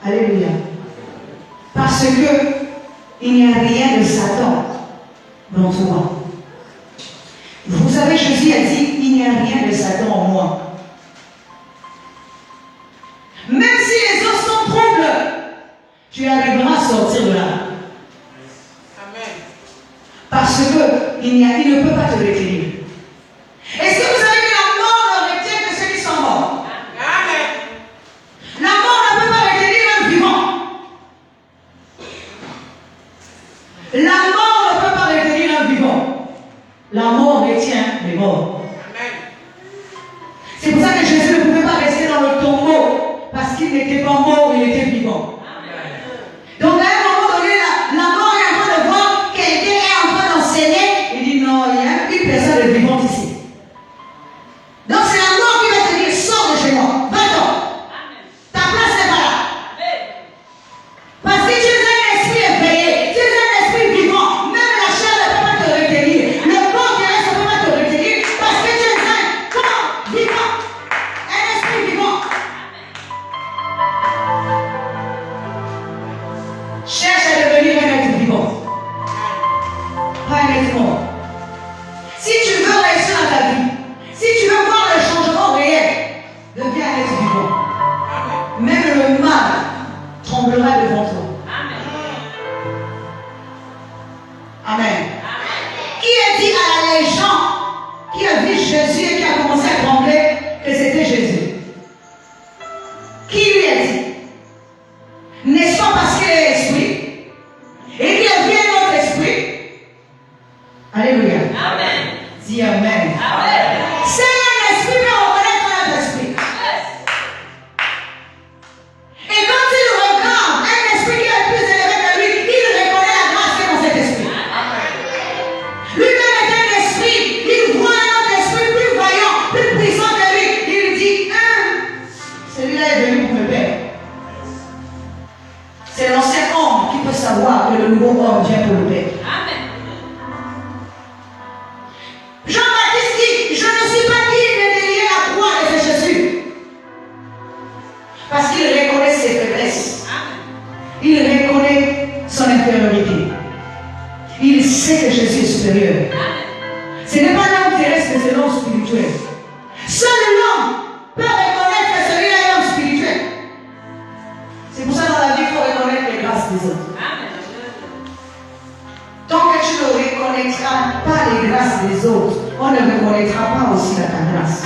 Alléluia. Parce que il n'y a rien de Satan dans toi. Vous savez, Jésus a dit, il n'y a rien de Satan en moi. Même si les os sont troubles, tu arriveras à sortir de là. Amen. Parce que il ne peut pas te retenir. Est-ce que vous savez que la mort ne retient que ceux qui sont morts? Amen. La mort ne peut pas retenir un vivant. La mort ne peut pas retenir un vivant. La mort retient les morts. Amen. C'est pour ça que Jésus ne pouvait pas rester dans le tombeau. Parce qu'il n'était pas mort, il était vivant. Amen. Donc à un moment donné, la mort est en train de voir quelqu'un est en train d'enseigner. Il dit non, il y a une personne de vivante ici. Donc c'est la mort qui va te dire, sors de chez moi, va-t'en. Ta place n'est pas là. Parce que tu es un esprit éveillé, tu es un esprit vivant. Même la chair ne peut pas te retenir. Le Amen. Qui a dit à les gens qui a vu Jésus et qui a commencé à trembler que c'était Jésus? Qui lui a dit? N'est-ce pas parce qu'il est esprit et qu'il a vu un autre esprit? Alléluia. Amen. Dis Amen. Amen. C'est un esprit, mais on reconnaît un autre esprit. Et quand il regarde un esprit qui est plus élevé que lui, il reconnaît la grâce qui est dans cet esprit. Lui-même est un esprit, il voit un autre esprit plus vaillant, plus puissant que lui. Il dit, celui-là est venu pour me perdre. C'est l'ancien homme qui peut savoir que le nouveau homme vient pour le perdre. Jean-Baptiste dit, je ne suis pas digne de lier la croix de Jésus. Parce qu'il reconnaît ses faiblesses. Il reconnaît son infériorité. Il sait que Jésus est supérieur. Ce n'est pas l'homme terrestre, mais c'est l'homme spirituel. Seul l'homme peut reconnaître que celui-là est l'homme spirituel. C'est pour ça dans la vie, il faut reconnaître les grâces des autres. Tant que tu ne reconnaîtras pas les grâces des autres, on ne reconnaîtra pas aussi ta grâce.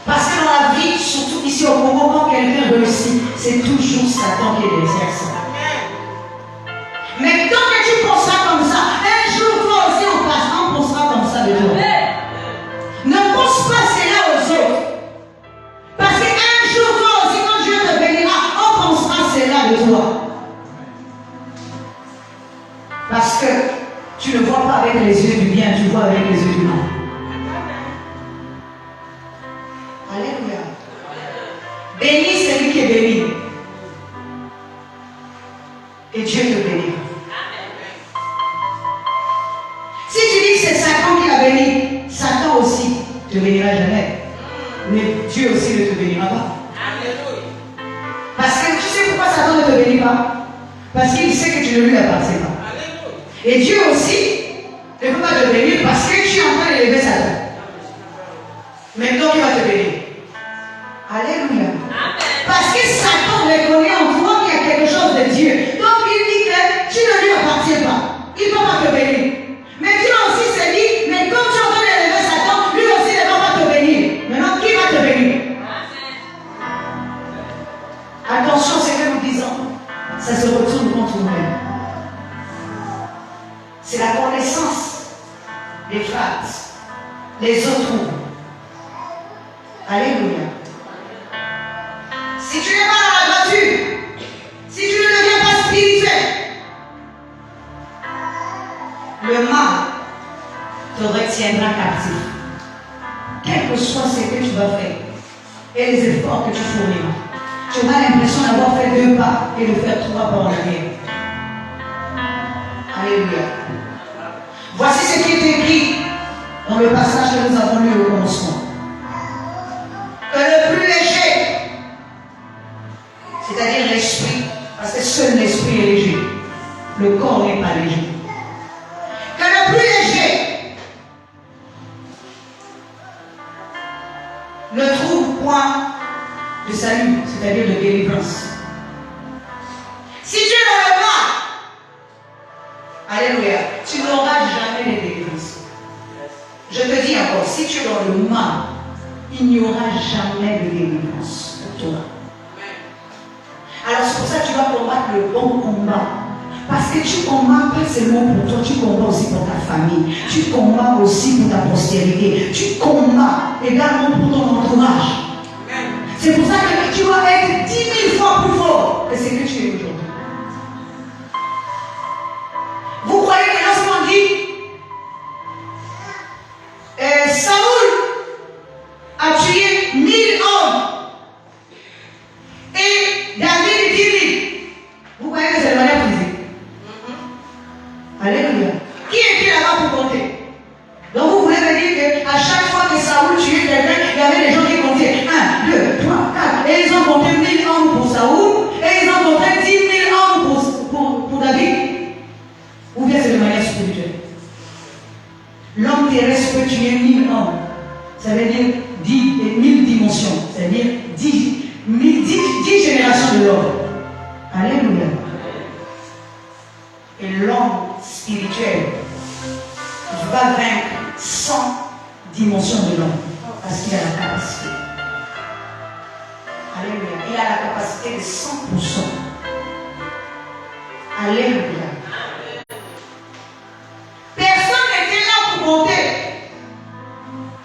Parce que dans la vie, surtout ici au Congo, quand quelqu'un réussit, c'est toujours Satan qui est derrière ça. Mais tant que tu penseras comme ça, un jour toi aussi on pensera comme ça de toi. Ne pense pas cela aux autres. Parce qu'un jour toi aussi, quand Dieu te bénira, on pensera cela de toi. Parce que tu ne vois pas avec les yeux du bien, tu vois avec les yeux du mal. Alléluia. Bénis celui qui est béni. Et Dieu te bénira. Si tu dis que c'est Satan qui l'a béni, Satan aussi ne te bénira jamais. Mais Dieu aussi ne te bénira pas. Parce que tu sais pourquoi Satan ne te bénit pas? Parce qu'il sait que tu ne lui appartiens pas. Et Dieu aussi ne peut pas te bénir parce que tu es en train d'élever Satan. Maintenant, il va te bénir. Alléluia. Parce que Satan reconnaît en toi qu'il y a quelque chose de Dieu. Donc il dit que tu ne lui appartiens pas. Il ne peut pas te bénir. Mais Dieu aussi se dit, mais comme tu es en train d'élever Satan, lui aussi ne va pas te bénir. Maintenant, qui va te bénir? Attention, ce que nous disons, ça se retourne contre nous-mêmes. C'est la connaissance des phrases, les autres. Alléluia. Si tu n'es pas dans la voiture, si tu ne deviens pas spirituel, le mal te retiendra captif. Quel que soit ce que tu vas faire et les efforts que tu fourniras, tu auras l'impression d'avoir fait 2 pas et de faire 3 pas en arrière. Alléluia. Voici ce qui est écrit dans le passage que nous avons lu au commencement. Que le plus léger, c'est-à-dire l'esprit, parce que seul l'esprit est léger, le corps n'est pas léger. Que le plus léger ne trouve point de salut, c'est-à-dire de délivrance. Si tu es dans le mal, alléluia, tu n'auras jamais de délivrance. Je te dis encore, si tu es dans le mal, il n'y aura jamais de délivrance pour toi. Alors c'est pour ça que tu vas combattre le bon combat. Parce que tu combats pas seulement pour toi, tu combats aussi pour ta famille. Tu combats aussi pour ta postérité. Tu combats également pour ton entourage. C'est pour ça que tu vas être 10 000 fois plus fort que ce que tu es aujourd'hui. Vous croyez que lorsqu'on dit Saoul a tué 1000 hommes et David 10 000, vous croyez que c'est de manière physique? Alléluia. Qui est-il là-bas pour compter? Donc vous voulez me dire qu'à chaque fois que Saoul tuait quelqu'un, il y avait des gens qui comptaient 1, 2, 3, 4. Et ils ont compté 1000 hommes pour Saoul et ils ont compté 10 000 spirituel va vaincre 100 dimensions de l'homme. Parce qu'il a la capacité. Alléluia. Il a la capacité de 100%. Alléluia. Personne n'était là pour compter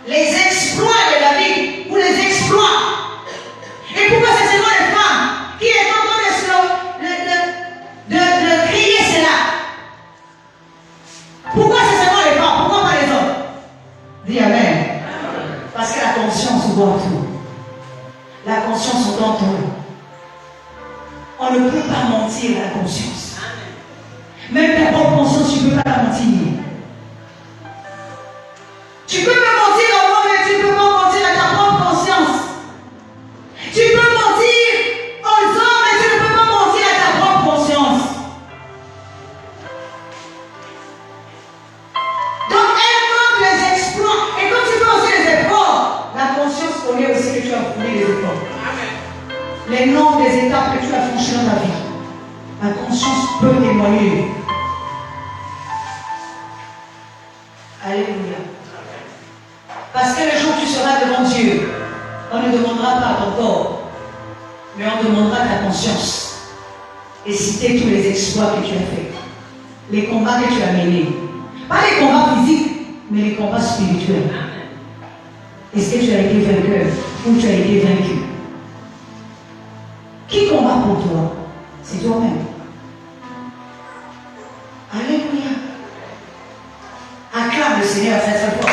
les exploits de David ou les exploits. Et pourquoi c'est seulement les femmes qui est en train de crier cela? Pourquoi c'est seulement les femmes? Pourquoi pas les hommes? Dis Amen. Parce que la conscience doit tout. La conscience doit tout. On ne peut pas mentir à la conscience. Même ta propre conscience, tu ne peux pas la mentir. Tu peux me mentir à moi, mais tu ne peux pas mentir à ta propre conscience. Tu peux mentir aux hommes, mais tu ne peux pas mentir à ta propre conscience. Donc, elle compte les exploits. Et quand tu fais aussi les efforts, la conscience connaît aussi que tu as fourni les efforts. Les nombres des étapes que tu as franchies dans ta vie. La conscience peut témoigner. Alléluia. Parce que le jour où tu seras devant Dieu, on ne demandera pas à ton corps, mais on demandera ta conscience. Et citer tous les exploits que tu as faits. Les combats que tu as menés. Pas les combats physiques, mais les combats spirituels. Est-ce que tu as été vainqueur ou tu as été vaincu? Qui combat pour toi? C'est toi-même. Alléluia. Acclame le Seigneur très très fort.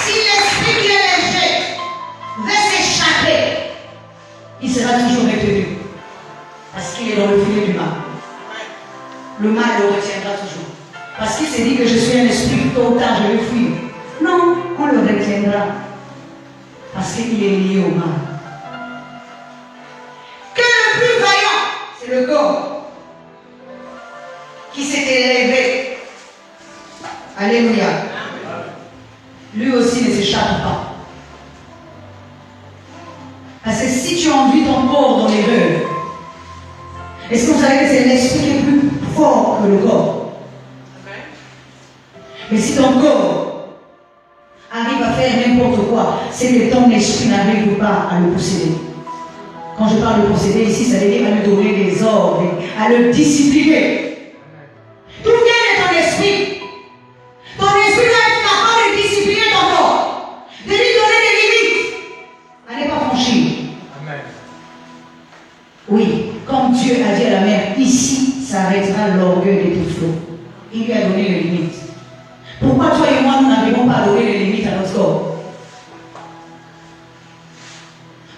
Si l'esprit qui est léger veut s'échapper, il sera toujours retenu. Parce qu'il est dans le filet du mal. Le mal le retiendra toujours. Parce qu'il s'est dit que je suis un esprit, tôt ou tard je vais fuir. Non, on le retiendra. Parce qu'il est lié au mal. Que le plus vaillant, c'est le corps qui s'est élevé. Alléluia. Lui aussi ne s'échappe pas. Parce que si tu enduis ton corps dans l'erreur, est-ce que vous savez que c'est l'esprit qui est plus fort que le corps? Mais si ton corps arrive à faire n'importe quoi, c'est que ton esprit n'arrive pas à le posséder. Quand je parle de posséder ici, ça veut dire à lui donner des ordres, à le discipliner. Tout vient de ton esprit. Ton esprit doit être capable de discipliner ton corps, de lui donner des limites, à ne pas franchir. Amen. Oui, comme Dieu a dit à la mer, ici s'arrêtera l'orgueil de tes flots. Il lui a donné les limites. Pourquoi toi et moi, nous n'arrivons pas à donner les limites à notre corps?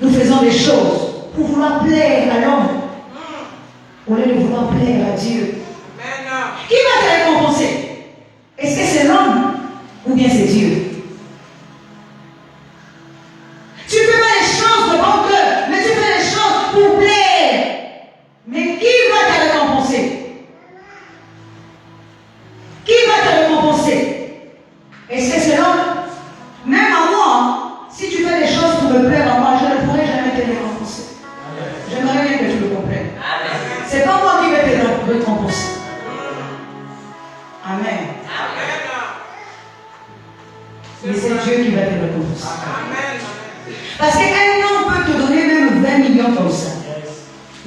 Nous faisons des choses pour vouloir plaire à l'homme, au lieu de vouloir plaire à Dieu. Qui va te récompenser? Est-ce que c'est l'homme ou bien c'est Dieu? Tu ne fais pas les choses de bon cœur, mais tu fais les choses pour plaire. Mais qui va te récompenser? Qui va te récompenser? Est-ce que c'est l'homme? Même à moi, si tu fais des choses pour me plaire à moi, je ne pourrai jamais te récompenser. J'aimerais bien que tu le comprennes. C'est pas moi qui vais te récompenser. Amen. Mais c'est Dieu qui va te récompenser. Parce qu'un homme peut te donner même 20 millions comme ça.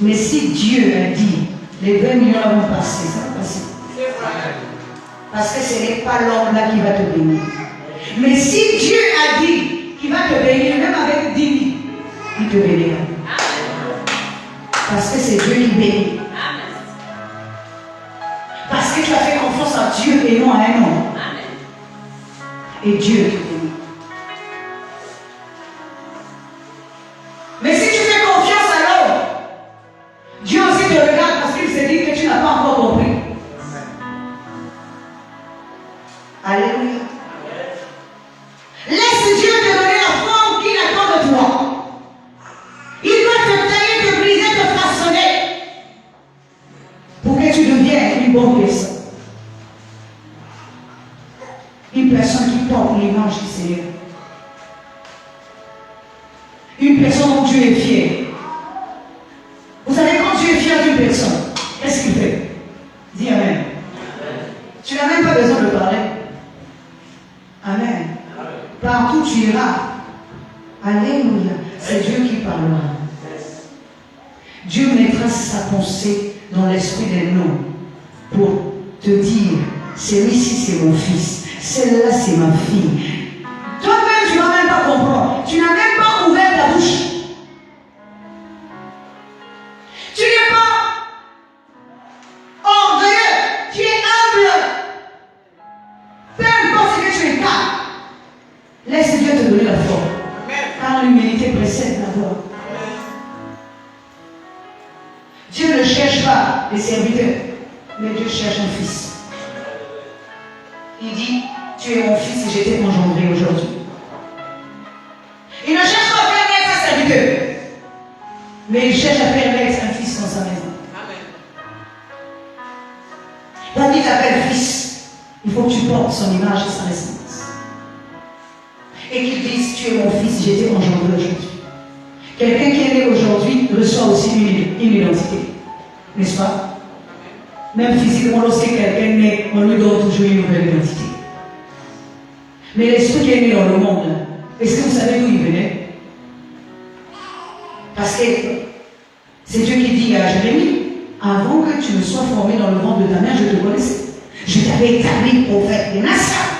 Mais si Dieu a dit, les 20 millions vont passer, ça va passer. Parce que ce n'est pas l'homme là qui va te bénir. Mais si Dieu a dit qu'il va te bénir, même avec 10 000, il te bénira. Parce que c'est Dieu qui bénit. Parce que tu as fait confiance à Dieu et non à un homme. Et Dieu te bénit. Mais si tu fais confiance à l'homme, Dieu aussi te regarde parce qu'il se dit que tu n'as pas encore compris. Alléluia. Laisse Dieu te donner la forme qu'il attend de toi. Il doit te tailler, te briser, te façonner pour que tu deviennes une bonne personne. Une personne qui porte l'image du Seigneur. Une personne dont Dieu est fier. Vous savez, quand Dieu est fier d'une personne, qu'est-ce qu'il fait? Dis Amen. Tu n'as même pas besoin de parler. Amen. Partout tu iras. Alléluia. C'est Dieu qui parlera. Dieu mettra sa pensée dans l'esprit des noms pour te dire, celui-ci c'est mon fils, celle-là c'est ma fille. Toi-même tu ne vas même pas comprendre. Tu n'as même pas ouvert ta bouche. Tu n'es pas orgueilleux, tu es humble. Peu importe ce que tu es pas, laisse Dieu te donner la forme. Car l'humilité précède la gloire. Dieu ne cherche pas les serviteurs, mais Dieu cherche un fils. Il dit, tu es mon fils et je t'ai engendré aujourd'hui. Il ne cherche pas à faire naître un serviteur, mais il cherche à faire naître un fils dans sa maison. David l'appelle fils. Il faut que tu portes son image et sa ressemblance. Et qu'il dise, tu es mon fils, j'ai été engendré aujourd'hui. Quelqu'un qui est né aujourd'hui reçoit aussi une identité. N'est-ce pas? Même physiquement, lorsque quelqu'un naît, on lui donne toujours une nouvelle identité. Mais l'esprit qui est né dans le monde, est-ce que vous savez d'où il venait? Parce que c'est Dieu qui dit à Jérémie, avant que tu ne sois formé dans le ventre de ta mère, je te connaissais. Je t'avais établi prophète des nations.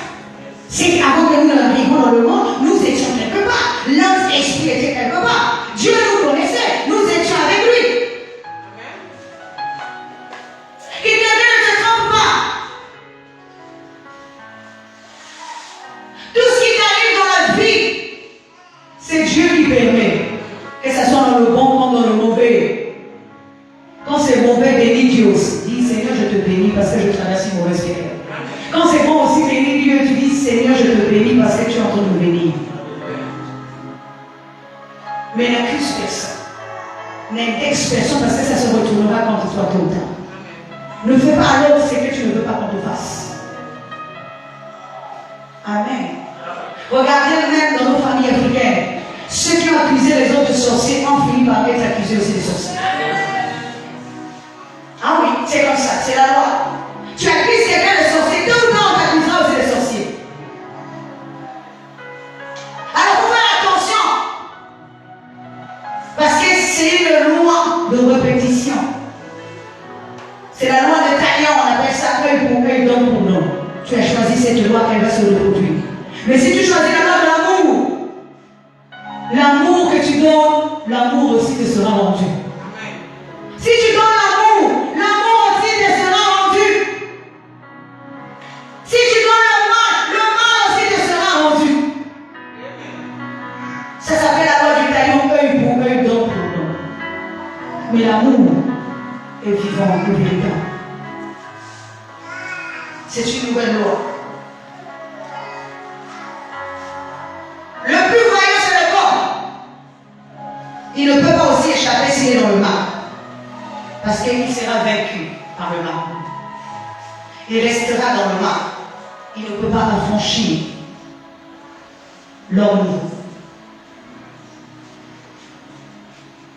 C'est qu'avant que nous n'arrivions dans le monde, nous étions quelque part. Notre esprit était quelque part. Dieu nous connaissait. Nous étions avec lui. Il ne te trompe pas. Tout ce qui t'arrive dans la vie, c'est Dieu qui permet. Que ce soit dans le bon comme dans le mauvais. Quand c'est mauvais, bénis Dieu aussi. Dis Seigneur, je te bénis parce que je traverse une mauvaise période. Quand c'est bon aussi, bénis Dieu, tu dis Seigneur, je te bénis parce que tu es en train de me bénir. Mais n'accuse personne. N'indexe personne parce que ça se retournera quand tu sois tôt ou tard. Ne fais pas à l'autre ce que tu ne veux pas qu'on te fasse. Amen. Regardez même dans nos familles africaines. Ceux qui ont accusé les autres de sorciers ont fini par être accusés aussi de sorciers. Ah oui, c'est comme ça, c'est la loi. Tu accuses quelqu'un de sorcier, tôt ou tard on t'accusera aussi de sorcier. Alors faut faire attention. Parce que c'est une loi de répétition. C'est la loi de Taillon, on appelle ça œil pour œil, dent pour dent. Tu as choisi cette loi, elle va se reproduire. Mais si tu choisis la loi de l'amour, l'amour que tu donnes, l'amour aussi te sera rendu. Si tu donnes l'amour, l'amour aussi te sera rendu. Si tu donnes le mal aussi te sera rendu. Ça s'appelle la loi du taillon, œil pour œil, dent pour dent. Mais l'amour est vivant et véritable. C'est une nouvelle loi. Le plus voyant, c'est le corps. Il ne peut pas aussi échapper s'il est dans le mal. Parce qu'il sera vaincu par le mal. Il restera dans le mal. Il ne peut pas affranchir l'homme nouveau.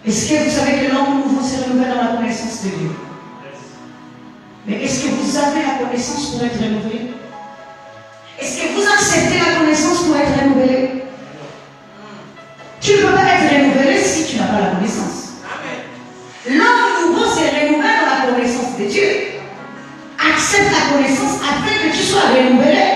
Est-ce que vous savez que l'homme nouveau se renouvelle dans la connaissance de Dieu? Mais est-ce que vous avez la connaissance pour être renouvelé? Est-ce que vous acceptez la connaissance pour être renouvelé? Tu ne peux pas être renouvelé si tu n'as pas la connaissance. L'homme nouveau se renouvelle dans la connaissance de Dieu. Accepte la connaissance afin que tu sois renouvelé.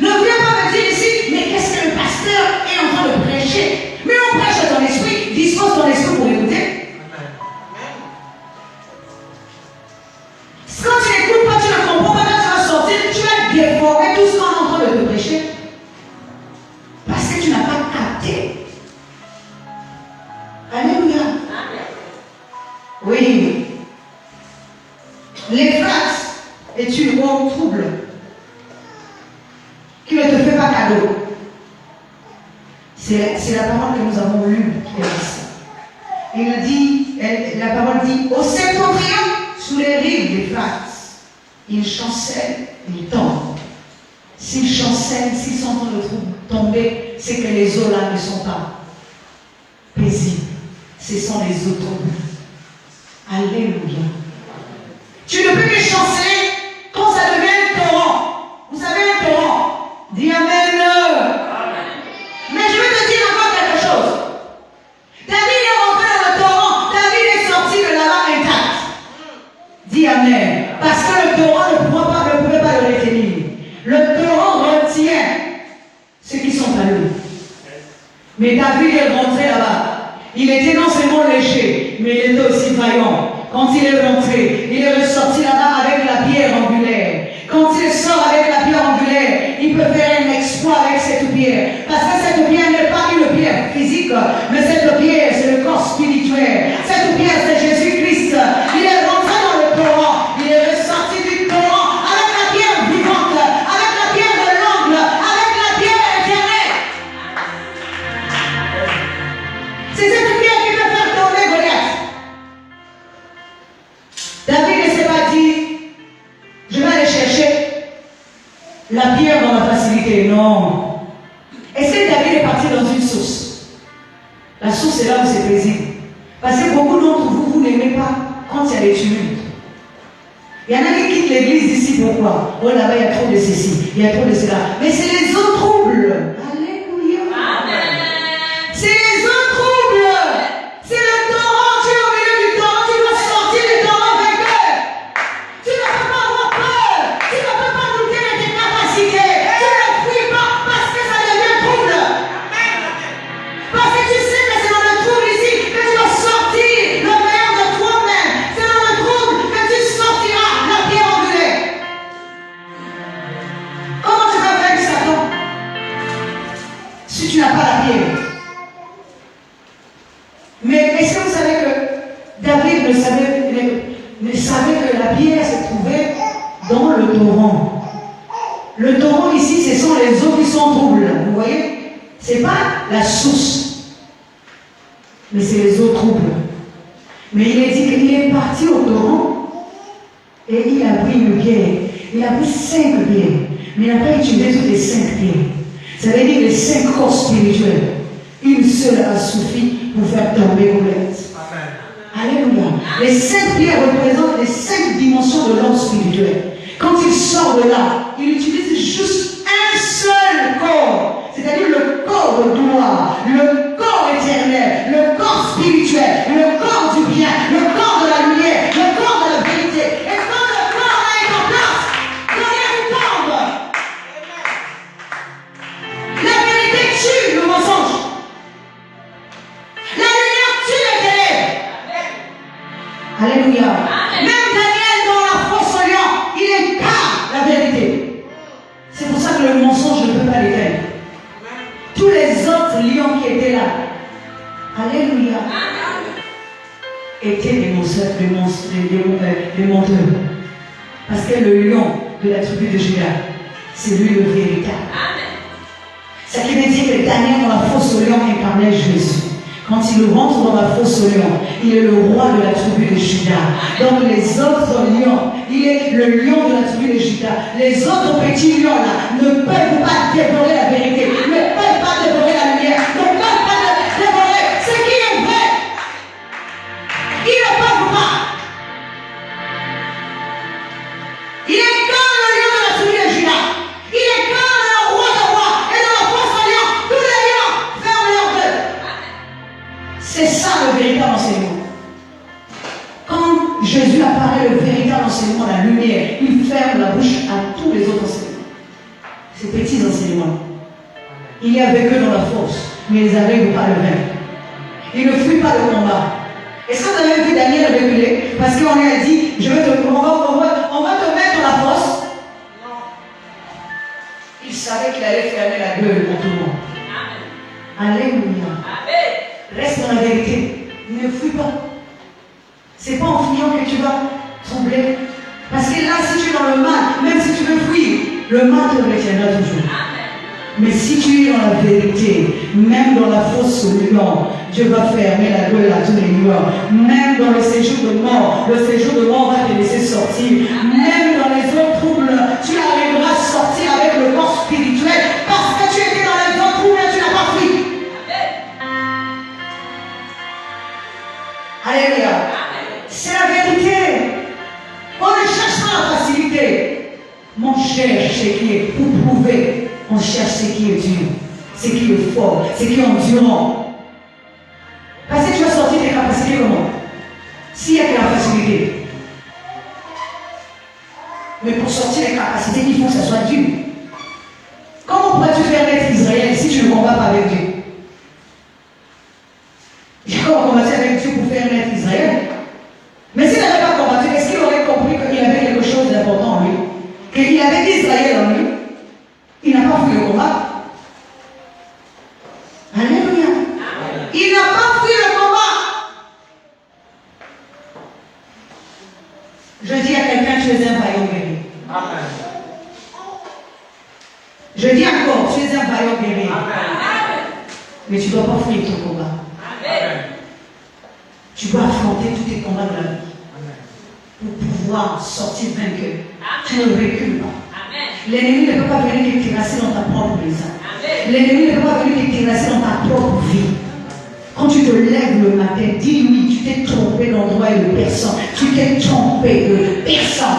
Ne viens pas me dire ici, mais qu'est-ce que le pasteur est en train de prêcher? Mais on prêche à ton esprit, dispose ton esprit pour écouter. Quand tu n'écoutes pas, tu ne comprends pas, quand tu vas sortir, tu vas dévorer tout ce qu'on est en train de te prêcher. Parce que tu n'as pas capté. Alléluia. Oui. L'Éphrate est une honte trouble qui ne te fait pas cadeau. C'est la parole que nous avons lue qui a dit ça. Il dit, la parole dit, au septentrion, sous les rives d'Éphrate, ils chancellent, ils tombent. S'ils chancellent, s'ils sont dans le trouble, tomber, c'est que les eaux là ne sont pas paisibles. Ce sont les eaux troubles. Alléluia. Tu ne peux que chanceler quand ça devient un torrent. Vous savez un torrent? Dis Amen. Mais je vais te dire encore quelque chose. David est rentré dans le torrent. David est sorti de là-bas intact. Dis Amen. Parce que le torrent ne pouvait pas le retenir. Le torrent retient ceux qui sont à lui. Mais David est rentré là-bas. Il était non seulement léger, mais il était aussi vaillant. Quand il est rentré, il est ressorti là-bas avec la pierre angulaire. Quand il sort avec la pierre angulaire, il peut faire un exploit avec cette pierre. Parce que cette pierre n'est pas une pierre physique, mais cette pierre, c'est le corps spirituel. Cette pierre, c'est Jésus-Christ. Il est rentré dans le torrent. Il est ressorti du torrent avec la pierre vivante, avec la pierre de l'angle, avec la pierre éternelle. C'est cette pierre qui peut faire tomber Goliath. David ne s'est pas dit, je vais aller chercher la pierre dans la facilité. Non. Est-ce que David est parti dans une source? La source est là où c'est paisible. Parce que beaucoup d'entre vous, vous n'aimez pas quand il y a des tumultes. Il y en a qui quittent l'église ici, pourquoi? Oh là-bas, il y a trop de ceci, il y a trop de cela. Mais c'est les eaux troubles. Alléluia. C'est les eaux troubles. C'est le torrent. Tu es au milieu du torrent. Tu dois sortir du torrent vainqueur. Tu ne peux pas avoir peur. Tu ne peux pas douter de tes capacités. Tu ne fuis pas parce que ça devient trouble. Parce que tu sais que c'est dans le trouble ici que tu vas sortir le meilleur de toi-même. C'est dans le trouble que tu sortiras la pierre angulaire. Comment tu vas vaincre Satan si tu n'as pas la pierre? Mais est-ce que vous savez que David ne savait que la pierre se trouvait dans le torrent? Le torrent ici, ce sont les eaux qui sont troubles. Vous voyez? Ce n'est pas la source, mais c'est les eaux troubles. Mais il est dit qu'il est parti au torrent et il a pris une pierre. Il a pris 5 pierres, mais il n'a pas utilisé toutes les 5 pierres. Ça veut dire les 5 corps spirituels. Une seule a suffi pour faire tomber Goliath. Alléluia. Les 5 pierres représentent les 5 dimensions de l'homme spirituel. Quand il sort de là, il utilise juste un seul corps. C'est-à-dire le corps de gloire, le corps éternel, le corps spirituel, le corps du bien, le corps de la lumière, le corps de la vérité. Et quand le corps est en place, Goliath tombe. La vérité tue le mensonge. La lumière tue les ténèbres. Alléluia. Même Daniel dans la fosse au lion, il écarte la vérité. C'est pour ça que le mensonge ne peut pas l'éteindre. Tous les autres lions qui étaient là, alléluia, étaient des menteurs. Parce que le lion de la tribu de Juda, c'est lui le véritable. Ça qui veut dire que Daniel dans la fosse au lion incarnait Jésus. Quand il rentre dans la fosse au lion, il est le roi de la tribu de Juda. Donc les autres lions, il est le lion de la tribu de Juda. Les autres petits lions là ne peuvent pas dévorer la vérité, ne peuvent pas dévorer la lumière, ne peuvent pas dévorer ce qui est vrai. Ils ne peuvent pas. Il est comme le lion de la tribu de Juda. Il est comme le roi de rois. Et dans la fosse au lion, tous les lions ferment leur gueule. C'est ça le véritable enseignement. Quand Jésus apparaît, le véritable enseignement, la lumière, il ferme la bouche à tous les autres enseignements. Ces petits enseignements. Il est avec eux dans la force, mais ils n'arrivent pas à le vaincre. Ils ne fuient pas le combat. Est-ce que vous avez vu Daniel reculer? Parce qu'on lui a dit, on va te mettre dans la fosse. Il savait qu'il allait fermer la gueule à tout le monde. Alléluia. Reste dans la vérité. Ne fuis pas. C'est pas en fuyant que tu vas troubler. Parce que là, si tu es dans le mal, même si tu veux fuir, le mal te retiendra toujours. Mais si tu es dans la vérité, même dans la fosse au lion, Dieu va fermer la gueule à tous les lions. Même dans le séjour de mort va te laisser sortir. Même dans les eaux troubles, tu arriveras à sortir avec le corps spirituel parce que tu étais dans les eaux qui est dur, c'est qui est fort, c'est qui est endurant. Parce que tu vas sortir tes capacités comment? S'il y a que la facilité. Mais pour sortir les capacités, il faut que ça soit dur. Comment pourrais-tu faire naître Israël si tu ne combats pas avec Dieu? Jacob a combattu avec Dieu pour faire naître Israël. Mais s'il n'avait pas combattu, est-ce qu'il aurait compris qu'il avait quelque chose d'important en lui? Qu'il avait Israël en lui? Il n'a pas fui le combat. Alléluia. Il n'a pas fui le combat. Je dis à quelqu'un, tu es un vaillant guerrier. Amen. Je dis encore, tu es un vaillant guerrier. Amen. Mais tu ne dois pas fuir ton combat. Amen. Tu dois affronter tous tes combats de la vie. Amen. Pour pouvoir sortir vainqueur. Tu ne recules pas. L'ennemi ne peut pas venir te terrasser dans ta propre maison. L'ennemi ne peut pas venir te terrasser dans ta propre vie. Quand tu te lèves le matin, dis-lui, tu t'es trompé d'endroit et de personne. Tu t'es trompé de personne.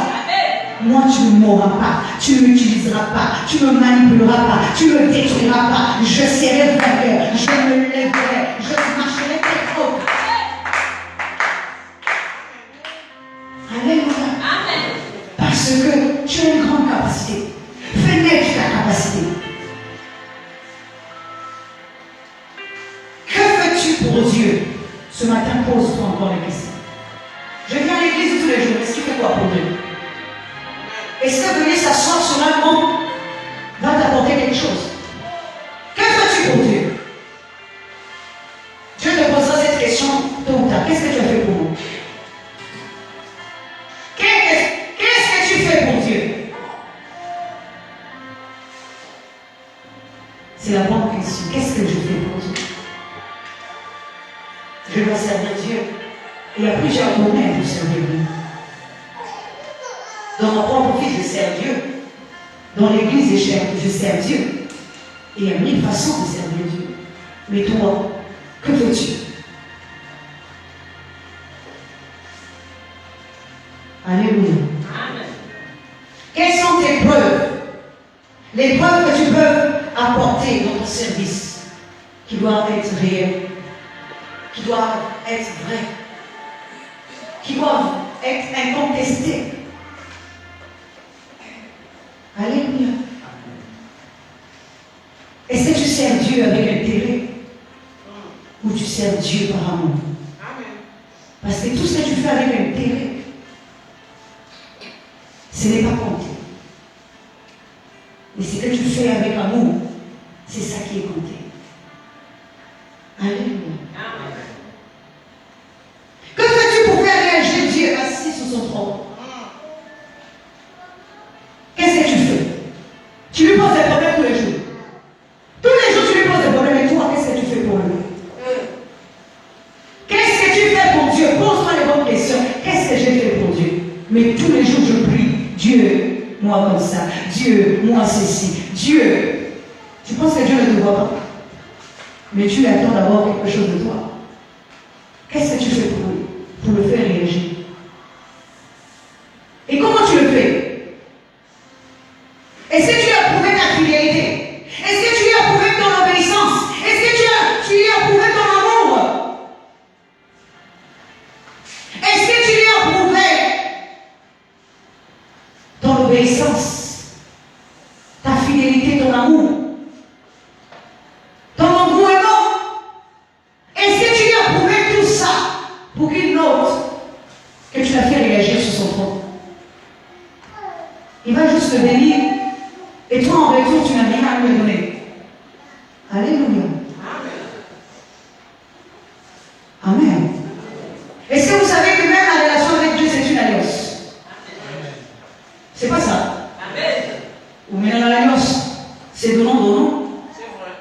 Moi, tu ne m'auras pas, tu ne m'utiliseras pas, tu ne me manipuleras pas, tu ne me détruiras pas. Je serai vainqueur, je me lèverai, je marcherai tes côtes. Alléluia. Parce que tu as une grande capacité. Fais naître ta capacité. Que fais-tu pour Dieu? Ce matin, pose-toi encore la question. Je viens à l'église tous les jours. Est-ce que tu fais quoi pour Dieu? Est-ce que venir s'asseoir sur un banc va t'apporter quelque chose? Que fais-tu pour Dieu? Dieu te posera cette question tôt ou tard. Qu'est-ce que tu as fait pour moi? Qu'est-ce que tu fais pour Dieu? C'est la bonne question. Qu'est-ce que je fais pour Dieu? Je dois servir Dieu. Il y a plusieurs domaines pour servir Dieu. Dans ma propre vie, je sers Dieu. Dans l'église, je sers Dieu. Et il y a mille façons de servir Dieu. Mais toi, que fais-tu? Alléluia. Amen. Quelles sont tes preuves? Les preuves que tu peux apporter dans ton service, qui doivent être réelles, qui doivent être vraies, qui doivent être incontestées. Alléluia. Est-ce que tu sers Dieu avec intérêt ou tu sers Dieu par amour? Parce que tout ce que tu fais avec intérêt, ce n'est pas compté. Mais ce que tu fais avec amour, c'est ça qui est compté. Alléluia. Que fais-tu pour faire réagir Dieu assis sur son trône? Qu'est-ce que tu fais? Tu lui poses des problèmes tous les jours. Tous les jours, tu lui poses des problèmes. Et toi, qu'est-ce que tu fais pour lui? Qu'est-ce que tu fais pour Dieu? Pose-toi les bonnes questions. Qu'est-ce que j'ai fait pour Dieu? Mais tous les jours, je prie. Dieu, moi comme ça. Dieu, moi ceci. Dieu. Tu penses que Dieu ne te voit pas? Mais tu attends d'avoir quelque chose de toi. Qu'est-ce que tu fais pour lui? Pour le faire réagir. Et comment tu le fais? Est-ce que tu lui as prouvé ta fidélité? Est-ce que tu lui as prouvé ton obéissance? Est-ce que tu lui as prouvé ton amour? Est-ce que tu lui as prouvé ton obéissance, ta fidélité, ton amour, ton engouement? Est-ce que tu lui as prouvé tout ça pour qu'il note que tu l'as fait réagir sur son trône? Il va juste te bénir. Et toi, en retour, tu n'as rien à lui donner. Alléluia. Amen. Est-ce que vous savez que même la relation avec Dieu, c'est une alliance? C'est pas ça. Ou même l'alliance, c'est donnant. C'est vrai.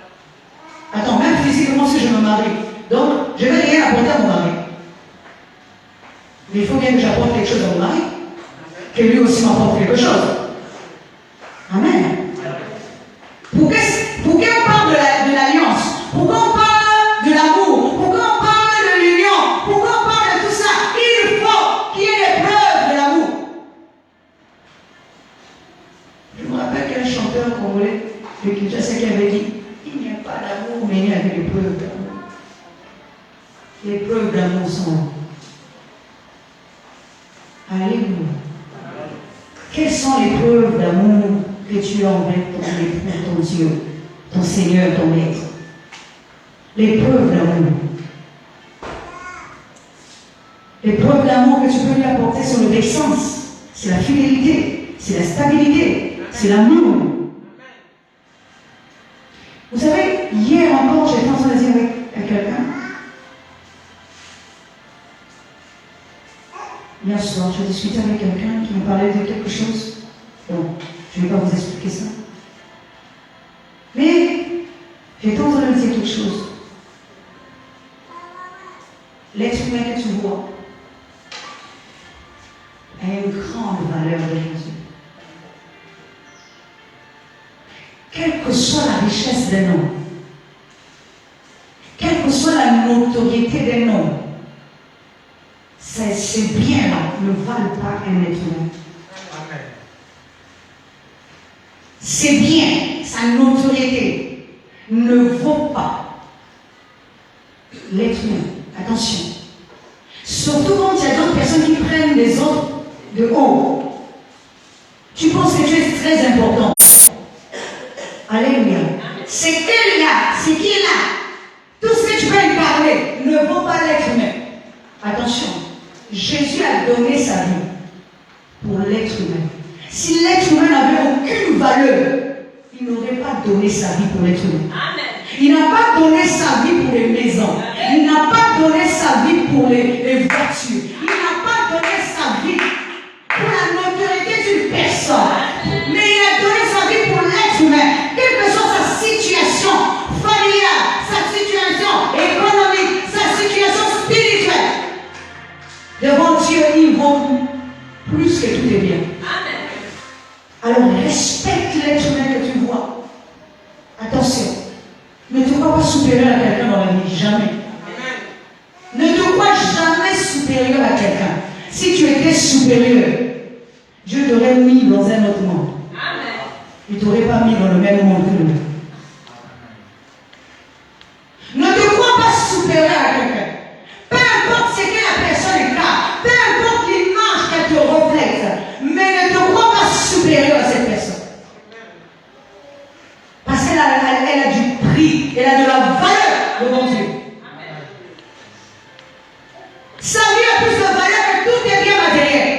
Attends, même physiquement, si je me marie, donc je ne vais rien apporter à mon mari. Mais il faut bien que j'apporte quelque chose à mon mari, que lui aussi m'apporte quelque chose. Amen. Pourquoi on parle de l'alliance? Pourquoi on parle de l'amour? Pourquoi on parle de l'union? Pourquoi on parle de tout ça? Il faut qu'il y ait des preuves de l'amour. Je me rappelle qu'un chanteur congolais de Kinshasa qui avait dit pas d'amour, mais il y a des preuves d'amour. Les preuves d'amour sont là. Alléluia. Quelles sont les preuves d'amour que tu as envers ton époux, ton Dieu, ton Seigneur, ton Maître? Les preuves d'amour. Les preuves d'amour que tu peux lui apporter sont l'obéissance, c'est la fidélité, c'est la stabilité, c'est l'amour. Vous savez, hier encore, j'étais en train de dire avec quelqu'un. Hier soir, je discutais avec quelqu'un qui me parlait de quelque chose. Bon, je ne vais pas vous expliquer ça. Mais j'étais en train de dire quelque chose. L'être humain que tu vois a une grande valeur devant Dieu. Quelle que soit la richesse d'un homme, quelle que soit la notoriété d'un homme, ces biens-là ne valent pas un être humain. Ces biens, sa notoriété, ne vaut pas l'être humain. Attention. Surtout quand il y a d'autres personnes qui prennent les autres de haut. Tu penses que tu es très important. Alléluia. C'est elle-là, c'est qui est là. Tout ce que tu peux lui parler ne vaut pas l'être humain. Attention. Jésus a donné sa vie pour l'être humain. Si l'être humain n'avait aucune valeur, il n'aurait pas donné sa vie pour l'être humain. Amen. Il n'a pas donné sa vie pour les maisons. Il n'a pas donné sa vie pour les voitures. Il n'a pas donné sa vie pour la notoriété d'une personne. Mais il a donné sa vie pour l'être humain. Quelle que soit sa situation familiale, sa situation économique, sa situation spirituelle. Devant Dieu, il vaut plus que tout est bien. Alors respecte l'être humain que tu vois. Attention. Ne te crois pas supérieur à quelqu'un dans la vie. Jamais. Ne te crois jamais supérieur à quelqu'un. Si tu étais supérieur, Dieu t'aurait mis dans un autre monde. Il ne t'aurait pas mis dans le même monde que lui. Ne te crois pas supérieur à quelqu'un. Peu importe ce que la personne est là, peu importe l'image qu'elle te reflète, mais ne te crois pas supérieur à cette personne. Parce qu'elle a du prix, elle a de la valeur devant Dieu. Sa vie a plus de valeur que tous tes biens matériels.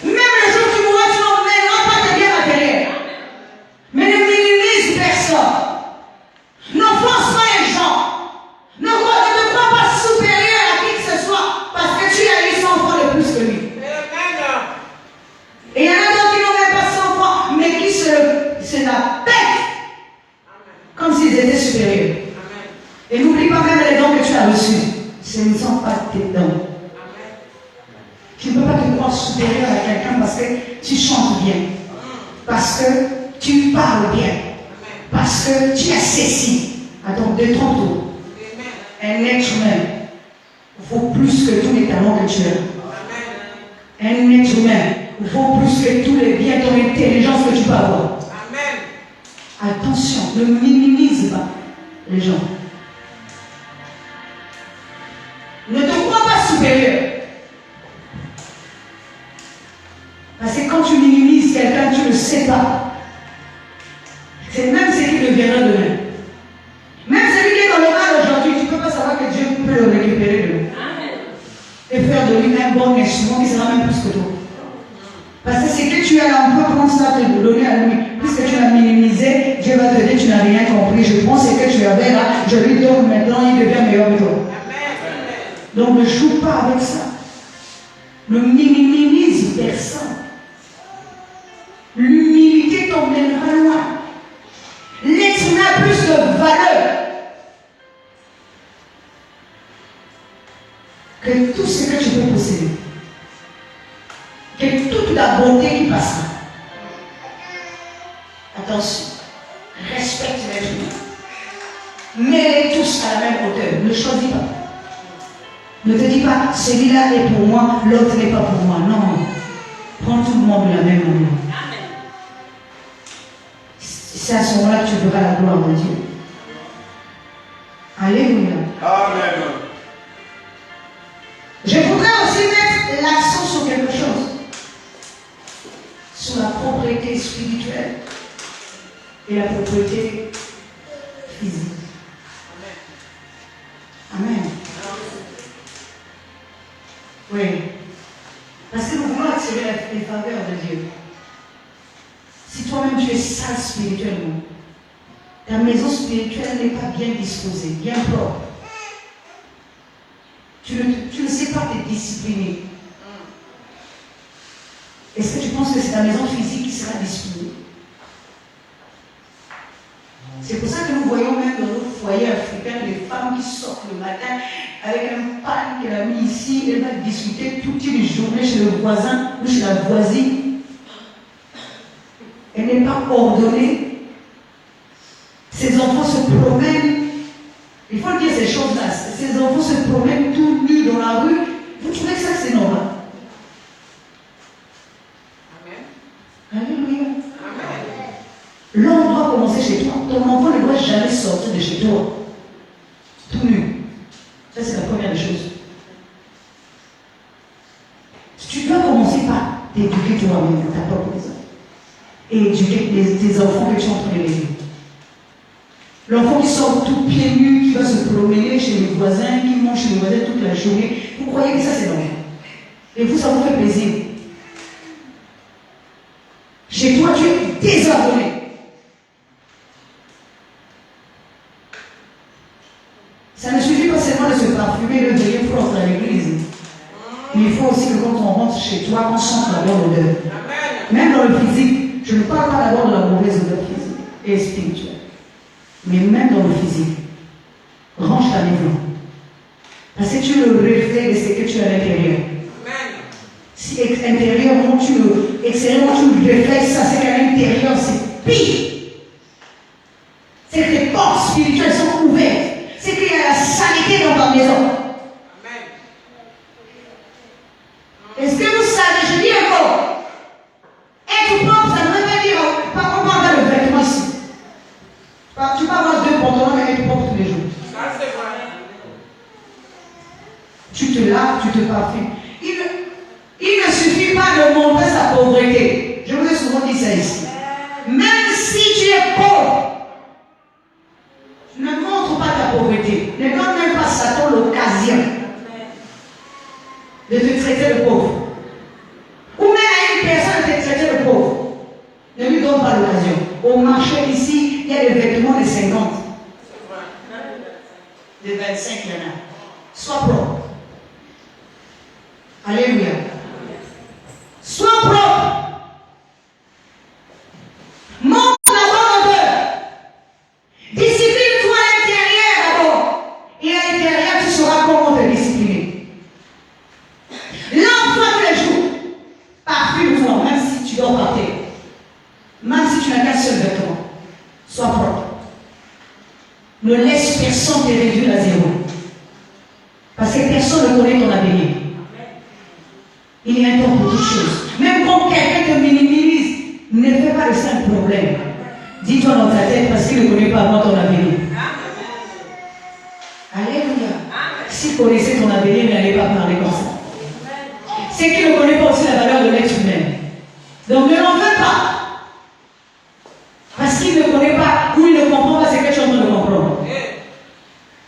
Même le jour où tu mourras, tu n'emmèneras pas tes biens matériels. Mais ne minimise personne. N'offense pas les gens. Ne te crois pas supérieur à qui que ce soit parce que tu as eu 100 fois de plus que lui. Et il y en a d'autres qui n'ont même pas 100 fois, mais qui se la pètent comme s'ils étaient supérieurs. Et n'oublie pas même les dons que tu as reçus. Ce ne sont pas tes dons. Tu ne peux pas te croire supérieur à quelqu'un parce que tu chantes bien, parce que tu parles bien, parce que tu as ceci. Attends, détrompe-toi. Un être humain vaut plus que tous les talents que tu as. Un être humain vaut plus que tous les biens, ton intelligence que tu peux avoir. Attention, ne minimise pas les gens. Ne te crois pas supérieur. Parce que quand tu minimises quelqu'un, tu ne sais pas. C'est même ce qui deviendra demain. Même celui qui est dans le mal aujourd'hui, tu ne peux pas savoir que Dieu peut le récupérer demain. Et faire de lui un bon instrument qui sera même plus que toi. Parce que ce que tu as là, on peut commencer à te donner à lui. Puisque tu l'as minimisé, Dieu va te dire tu n'as rien compris. Je prends ce que tu avais là, je lui donne maintenant, il devient meilleur que toi. Donc ne joue pas avec ça. Ne minimise personne. L'humilité t'emmènera loin. L'être humain a plus de valeur que tout ce que tu peux posséder. Que toute la bonté qui passera. Attention, respecte l'être humain. Mets-les tous à la même hauteur. Ne choisis pas. Ne te dis pas, celui-là est pour moi, l'autre n'est pas pour moi. Non. Prends tout le monde de la même manière. C'est à ce moment-là que tu verras la gloire de Dieu. Alléluia. Amen. Je voudrais aussi mettre l'accent sur quelque chose. Sur la propriété spirituelle et la propriété physique. Amen. Oui. Parce que nous voulons attirer les faveurs de Dieu. Si toi-même tu es sale spirituellement, ta maison spirituelle n'est pas bien disposée, bien propre. Tu ne sais pas te discipliner. Est-ce que tu penses que c'est ta maison physique qui sera disciplinée? C'est pour ça que nous voyons même dans nos foyers africains des femmes qui sortent le matin avec un pan qu'elle a mis ici, elle va discuter toute une journée chez le voisin ou chez la voisine. Elle n'est pas ordonnée. Ses enfants se promènent. Il faut dire ces choses-là. Ces enfants se promènent tout nus dans la rue. Vous trouvez que ça c'est normal? Amen. Alléluia. L'homme doit commencer chez toi. Ton enfant ne doit jamais sortir de chez toi. Tout nu. Ça, c'est la première des choses. Tu dois commencer par t'éduquer toi-même dans ta propre maison. Et éduquer tes enfants que tu es en train d'élever. L'enfant qui sort tout pieds nus, qui va se promener chez les voisins, qui mange chez les voisins toute la journée, vous croyez que ça c'est normal? Et vous, ça vous fait plaisir. Chez toi, tu es désordonné. Ça ne suffit pas seulement de se parfumer, de devenir propre à l'église. Mais il faut aussi que quand on rentre chez toi, on sente la bonne odeur. Même dans le physique, je ne parle pas d'abord de la mauvaise odeur physique et spirituelle. Mais même dans le physique, range ta maison. Parce que tu es le reflet de ce que tu as à l'intérieur. Si intérieurement extérieurement tu reflètes ça, c'est qu'à l'intérieur c'est pire. C'est que tes portes spirituelles sont ouvertes. C'est qu'il y a la saleté dans ta maison. Est-ce que vous savez, je dis encore, être propre, ça ne veut pas dire, on parle pas le vêtement ici. Tu peux avoir 2 pantalons et être propre tous les jours. Ça, c'est vrai. Tu te laves, tu te parfumes. Il ne suffit pas de montrer sa pauvreté. Je vous ai souvent dit ça ici. Même si tu es pauvre, ne montre pas ta pauvreté. Ne donne même pas Satan l'occasion de te traiter de pauvre. Ou même à une personne de te traiter de pauvre. Ne lui donne pas l'occasion. Au marché ici, il y a des vêtements de 50. De 25, il y en a. Sois propre. Alléluia. Sois propre. Montre la bonne odeur. Discipline-toi à l'intérieur d'abord. Et à l'intérieur, tu sauras comment te discipliner. Lave-toi tous les jours. Parfume-toi, même si tu dors par terre. Même si tu n'as qu'un seul vêtement. Sois propre. Ne laisse personne te réduire à zéro. Parce que personne ne connaît ton avenir. Il y a un temps pour toutes choses. Même quand quelqu'un te minimise, ne fais pas de ça un problème. Dis-toi dans ta tête parce qu'il ne connaît pas moi ton avenir. Alléluia. S'il connaissait ton avenir, il n'allait pas parler comme ça. C'est qu'il ne connaît pas aussi la valeur de l'être humain. Donc ne l'en veux pas. Parce qu'il ne connaît pas ou il ne comprend pas ce que tu es en train de comprendre.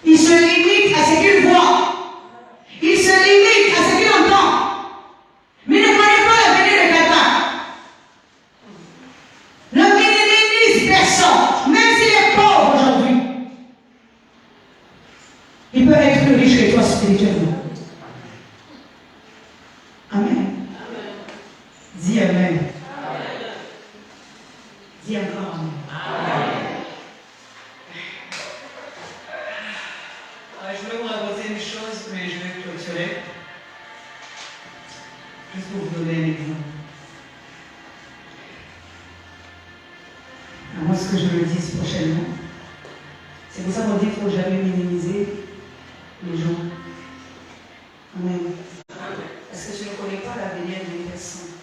Il se limite à ce qu'il voit. Il se limite à ce qu'il entend. Mais ne connaît pas l'avenir de quelqu'un. Ne minimise personne, même s'il est pauvre aujourd'hui. Il peut être plus riche que toi spirituellement. Amen. Dis Amen. Dis encore Amen. Je vais vous raconter une chose, mais je vais clôturer. Juste pour vous donner un exemple. À moins que je le dise prochainement. C'est pour ça qu'on dit qu'il ne faut jamais minimiser les gens. Amen. Parce que tu ne connais pas l'avenir d'une personne.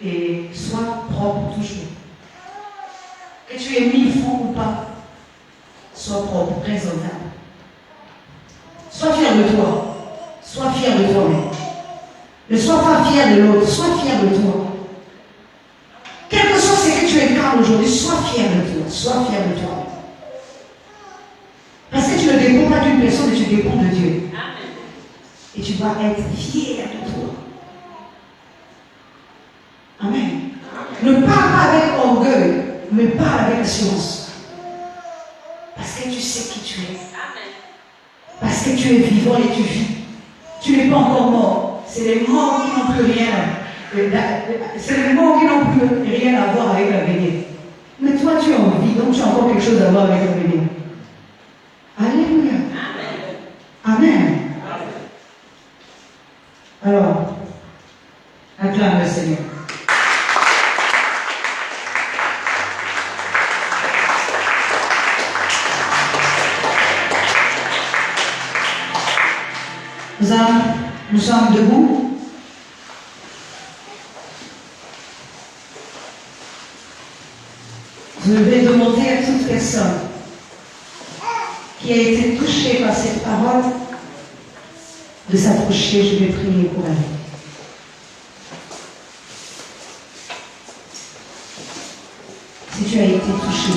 Et sois propre toujours. que tu aies 1000 francs ou pas, sois propre, présentable. Sois fier de toi. Sois fier de toi-même. Ne sois pas fier de l'autre, sois fier de toi. Quel que soit ce que tu incarnes aujourd'hui, sois fier de toi. Sois fier de toi. Parce que tu ne dépends pas d'une personne, mais tu dépends de Dieu. Et tu vas être fier de toi. Amen. Ne parle pas avec orgueil, mais parle avec assurance. Parce que tu sais qui tu es. Parce que tu es vivant et tu vis. Tu n'es pas encore mort. C'est les morts qui n'ont plus rien. C'est les morts qui n'ont plus rien à voir avec l'avenir. Mais toi, tu es en vie, donc tu as encore quelque chose à voir avec l'avenir. Alléluia. Amen. Alors, acclame le Seigneur. Nous sommes debout. Je vais demander à toute personne qui a été touchée par cette parole de s'approcher. Je vais prier pour elle. Si tu as été touché